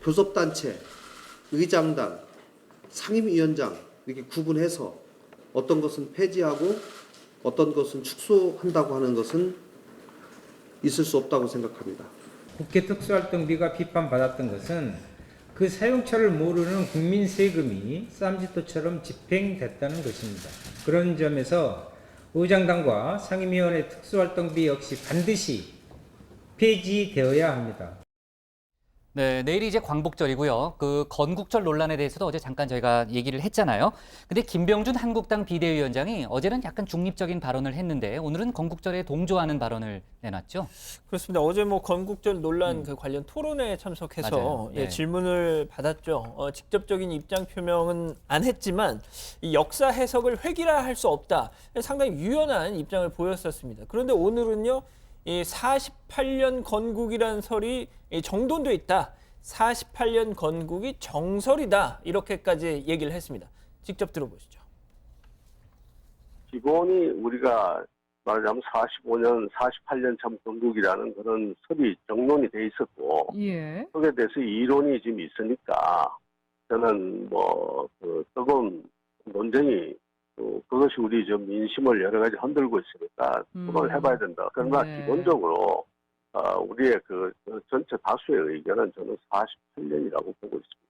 [SPEAKER 7] 교섭단체, 의장단, 상임위원장 이렇게 구분해서 어떤 것은 폐지하고 어떤 것은 축소한다고 하는 것은 있을 수 없다고 생각합니다.
[SPEAKER 8] 국회 특수활동비가 비판받았던 것은 그 사용처를 모르는 국민 세금이 쌈짓돈처럼 집행됐다는 것입니다. 그런 점에서 의장단과 상임위원회 특수활동비 역시 반드시 폐지되어야 합니다.
[SPEAKER 1] 네, 내일이 이제 광복절이고요. 그 건국절 논란에 대해서도 어제 잠깐 저희가 얘기를 했잖아요. 근데 김병준 한국당 비대위원장이 어제는 약간 중립적인 발언을 했는데 오늘은 건국절에 동조하는 발언을 내놨죠.
[SPEAKER 3] 그렇습니다. 어제 뭐 건국절 논란 그 관련 토론회에 참석해서
[SPEAKER 1] 네.
[SPEAKER 3] 질문을 받았죠. 직접적인 입장 표명은 안 했지만 이 역사 해석을 획일화할 수 없다. 상당히 유연한 입장을 보였었습니다. 그런데 오늘은요. 이 48년 건국이라는 설이 정돈돼 있다. 48년 건국이 정설이다. 이렇게까지 얘기를 했습니다. 직접 들어보시죠.
[SPEAKER 9] 기본이 우리가 말하자면 45년, 48년 참 건국이라는 그런 설이 정론이 돼 있었고 거기에 대해서 이론이 지금 있으니까 저는 그 뜨거운 논쟁이 그것이 우리 저 민심을 여러 가지 흔들고 있으니까 토론을 해봐야 된다. 그러나 기본적으로 우리의 그 전체 다수의 의견은 저는 48년이라고 보고 있습니다.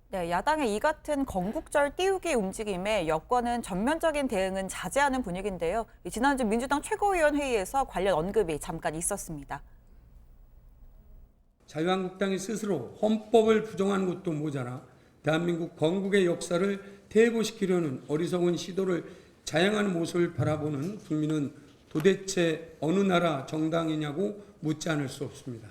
[SPEAKER 2] 네, 야당의 이 같은 건국절 띄우기 움직임에 여권은 전면적인 대응은 자제하는 분위기인데요. 지난주 민주당 최고위원 회의에서 관련 언급이 잠깐 있었습니다.
[SPEAKER 24] 자유한국당이 스스로 헌법을 부정한 것도 모자라 대한민국 건국의 역사를 퇴보시키려는 어리석은 시도를 자행하는 모습을 바라보는 국민은 도대체 어느 나라 정당이냐고 묻지 않을 수 없습니다.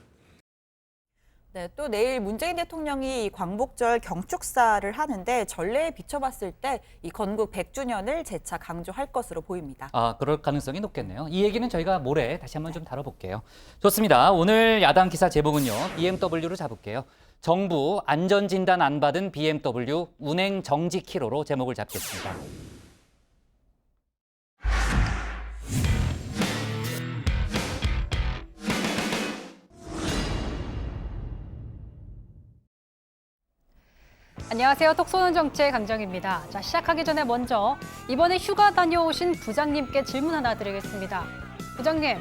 [SPEAKER 2] 네, 또 내일 문재인 대통령이 광복절 경축사를 하는데 전례에 비춰봤을 때 이 건국 100주년을 재차 강조할 것으로 보입니다.
[SPEAKER 1] 그럴 가능성이 높겠네요. 이 얘기는 저희가 모레 다시 한번 좀 다뤄볼게요. 좋습니다. 오늘 야당 기사 제목은요. BMW로 잡을게요. 정부 안전진단 안 받은 BMW 운행 정지 키로로 제목을 잡겠습니다.
[SPEAKER 25] 안녕하세요. 톡 쏘는 정치의 강정입니다. 자, 시작하기 전에 먼저 이번에 휴가 다녀오신 부장님께 질문 하나 드리겠습니다. 부장님,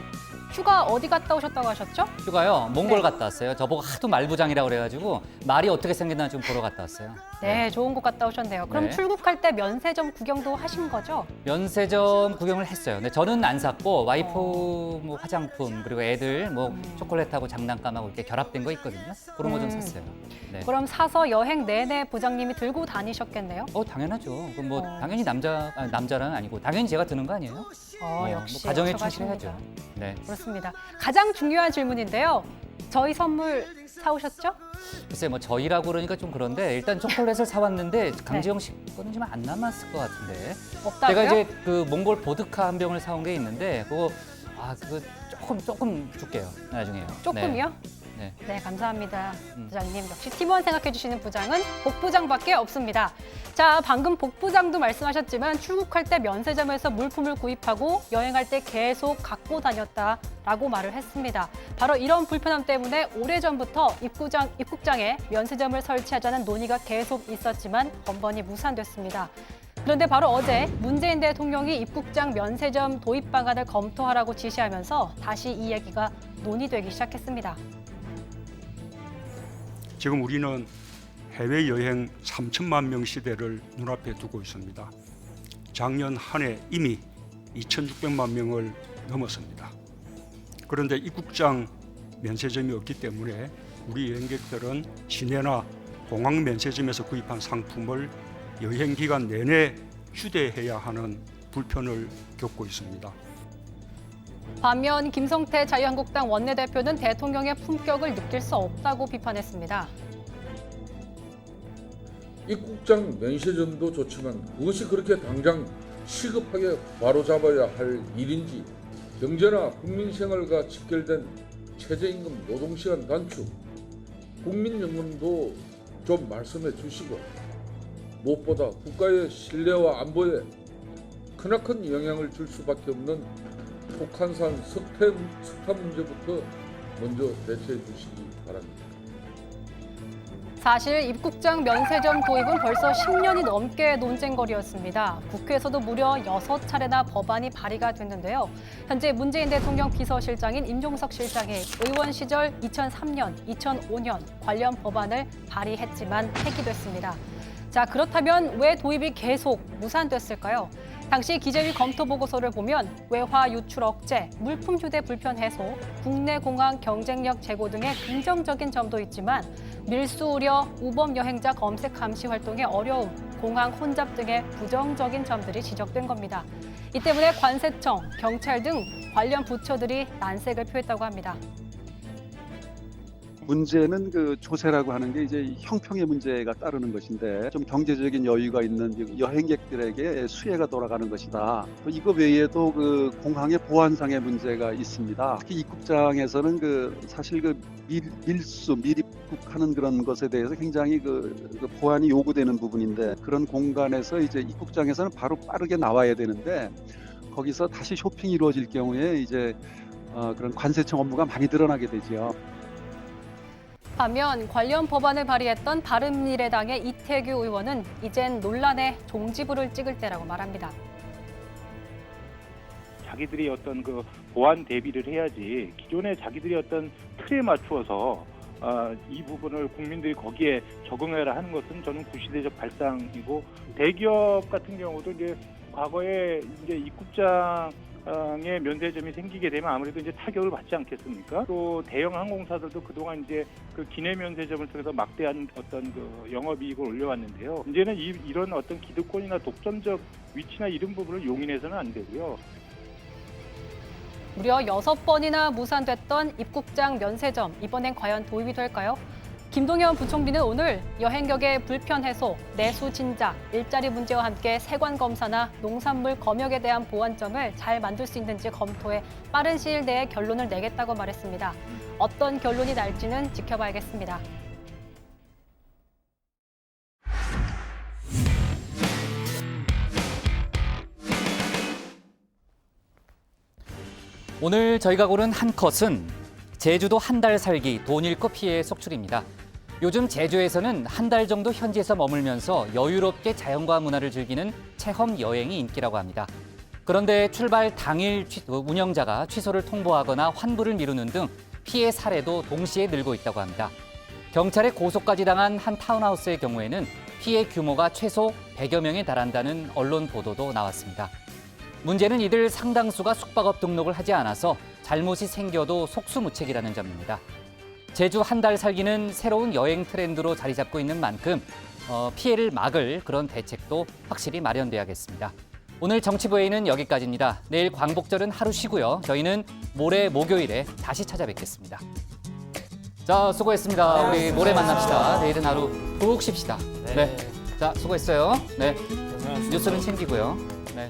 [SPEAKER 25] 휴가 어디 갔다 오셨다고 하셨죠?
[SPEAKER 1] 휴가요? 몽골 갔다 왔어요. 저보고 하도 말부장이라고 그래가지고 말이 어떻게 생겼나 좀 보러 갔다 왔어요.
[SPEAKER 25] 네, 좋은 곳 갔다 오셨네요. 그럼
[SPEAKER 1] 네.
[SPEAKER 25] 출국할 때 면세점 구경도 하신 거죠?
[SPEAKER 1] 면세점 구경을 했어요. 근데 저는 안 샀고 와이프 뭐 화장품 그리고 애들 뭐 초콜릿하고 장난감하고 이렇게 결합된 거 있거든요. 그런 거 좀 샀어요. 네.
[SPEAKER 25] 그럼 사서 여행 내내 부장님이 들고 다니셨겠네요?
[SPEAKER 1] 당연하죠. 그럼 뭐 당연히 남자랑 아니고 당연히 제가 드는 거 아니에요?
[SPEAKER 25] 역시
[SPEAKER 1] 뭐 가정에
[SPEAKER 25] 역사가십니다.
[SPEAKER 1] 충실해야죠. 네.
[SPEAKER 25] 그렇습니다. 가장 중요한 질문인데요. 저희 선물 사오셨죠?
[SPEAKER 1] 글쎄 뭐 저희라고 그러니까 좀 그런데 일단 초콜릿을 사왔는데 강지영 씨 거는 좀 안 남았을 것 같은데.
[SPEAKER 25] 없다고요?
[SPEAKER 1] 제가 이제 그 몽골 보드카 한 병을 사온 게 있는데 그거 조금 줄게요. 나중에요.
[SPEAKER 25] 조금이요?
[SPEAKER 1] 네.
[SPEAKER 25] 네, 감사합니다. 부장님. 역시 팀원 생각해 주시는 부장은 복부장밖에 없습니다. 자, 방금 복부장도 말씀하셨지만 출국할 때 면세점에서 물품을 구입하고 여행할 때 계속 갖고 다녔다라고 말을 했습니다. 바로 이런 불편함 때문에 오래전부터 입국장에 면세점을 설치하자는 논의가 계속 있었지만 번번이 무산됐습니다. 그런데 바로 어제 문재인 대통령이 입국장 면세점 도입 방안을 검토하라고 지시하면서 다시 이 얘기가 논의되기 시작했습니다.
[SPEAKER 5] 지금 우리는 해외여행 3천만 명 시대를 눈앞에 두고 있습니다. 작년 한 해 이미 2,600만 명을 넘었습니다. 그런데 입국장 면세점이 없기 때문에 우리 여행객들은 시내나 공항 면세점에서 구입한 상품을 여행 기간 내내 휴대해야 하는 불편을 겪고 있습니다.
[SPEAKER 25] 반면 김성태 자유한국당 원내대표는 대통령의 품격을 느낄 수 없다고 비판했습니다.
[SPEAKER 6] 입국장 면세점도 좋지만 그것이 그렇게 당장 시급하게 바로잡아야 할 일인지 경제나 국민생활과 직결된 최저임금 노동시간 단축, 국민연금도 좀 말씀해 주시고 무엇보다 국가의 신뢰와 안보에 크나큰 영향을 줄 수밖에 없는 북한산 석탄 문제부터 먼저 대처해 주시기 바랍니다.
[SPEAKER 25] 사실 입국장 면세점 도입은 벌써 10년이 넘게 논쟁거리였습니다. 국회에서도 무려 6차례나 법안이 발의가 됐는데요. 현재 문재인 대통령 비서실장인 임종석 실장이 의원 시절 2003년, 2005년 관련 법안을 발의했지만 폐기됐습니다. 자, 그렇다면 왜 도입이 계속 무산됐을까요? 당시 기재위 검토 보고서를 보면 외화 유출 억제, 물품 휴대 불편 해소, 국내 공항 경쟁력 제고 등의 긍정적인 점도 있지만 밀수 우려, 우범 여행자 검색 감시 활동의 어려움, 공항 혼잡 등의 부정적인 점들이 지적된 겁니다. 이 때문에 관세청, 경찰 등 관련 부처들이 난색을 표했다고 합니다.
[SPEAKER 12] 문제는 그 조세라고 하는 게 이제 형평의 문제가 따르는 것인데 좀 경제적인 여유가 있는 여행객들에게 수혜가 돌아가는 것이다. 또 이거 외에도 그 공항의 보안상의 문제가 있습니다. 특히 입국장에서는 그 사실 그 밀입국하는 그런 것에 대해서 굉장히 그 보안이 요구되는 부분인데 그런 공간에서 이제 입국장에서는 바로 빠르게 나와야 되는데 거기서 다시 쇼핑이 이루어질 경우에 이제 그런 관세청 업무가 많이 늘어나게 되지요.
[SPEAKER 25] 반면 관련 법안을 발의했던 바른미래당의 이태규 의원은 이젠 논란의 종지부를 찍을 때라고 말합니다.
[SPEAKER 15] 자기들이 어떤 그 보완 대비를 해야지 기존에 자기들이 어떤 틀에 맞추어서 이 부분을 국민들이 거기에 적응해라 하는 것은 저는 구시대적 발상이고 대기업 같은 경우도 이제 과거에 이제 입국장 의 면세점이 생기게 되면 아무래도 이제 타격을 받지 않겠습니까? 또 대형 항공사들도 그동안 이제 그 기내 면세점을 통해서 막대한 어떤 그 영업이익을 올려왔는데요. 이제는 이런 어떤 기득권이나 독점적 위치나 이런 부분을 용인해서는 안 되고요.
[SPEAKER 25] 무려 6번이나 무산됐던 입국장 면세점, 이번엔 과연 도입이 될까요? 김동연 부총리는 오늘 여행객의 불편 해소, 내수 진작, 일자리 문제와 함께 세관 검사나 농산물 검역에 대한 보완점을 잘 만들 수 있는지 검토해 빠른 시일 내에 결론을 내겠다고 말했습니다. 어떤 결론이 날지는 지켜봐야겠습니다.
[SPEAKER 1] 오늘 저희가 고른 한 컷은 제주도 한 달 살기 돈 잃고 피해 속출입니다. 요즘 제주에서는 한 달 정도 현지에서 머물면서 여유롭게 자연과 문화를 즐기는 체험 여행이 인기라고 합니다. 그런데 출발 당일 운영자가 취소를 통보하거나 환불을 미루는 등 피해 사례도 동시에 늘고 있다고 합니다. 경찰에 고소까지 당한 한 타운하우스의 경우에는 피해 규모가 최소 100여 명에 달한다는 언론 보도도 나왔습니다. 문제는 이들 상당수가 숙박업 등록을 하지 않아서 잘못이 생겨도 속수무책이라는 점입니다. 제주 한 달 살기는 새로운 여행 트렌드로 자리 잡고 있는 만큼 피해를 막을 그런 대책도 확실히 마련돼야겠습니다. 오늘 정치부회의는 여기까지입니다. 내일 광복절은 하루 쉬고요. 저희는 모레 목요일에 다시 찾아뵙겠습니다. 자, 수고했습니다. 우리 모레 만납시다. 내일은 하루 푹 쉽시다. 네. 자, 수고했어요. 네. 뉴스는 챙기고요.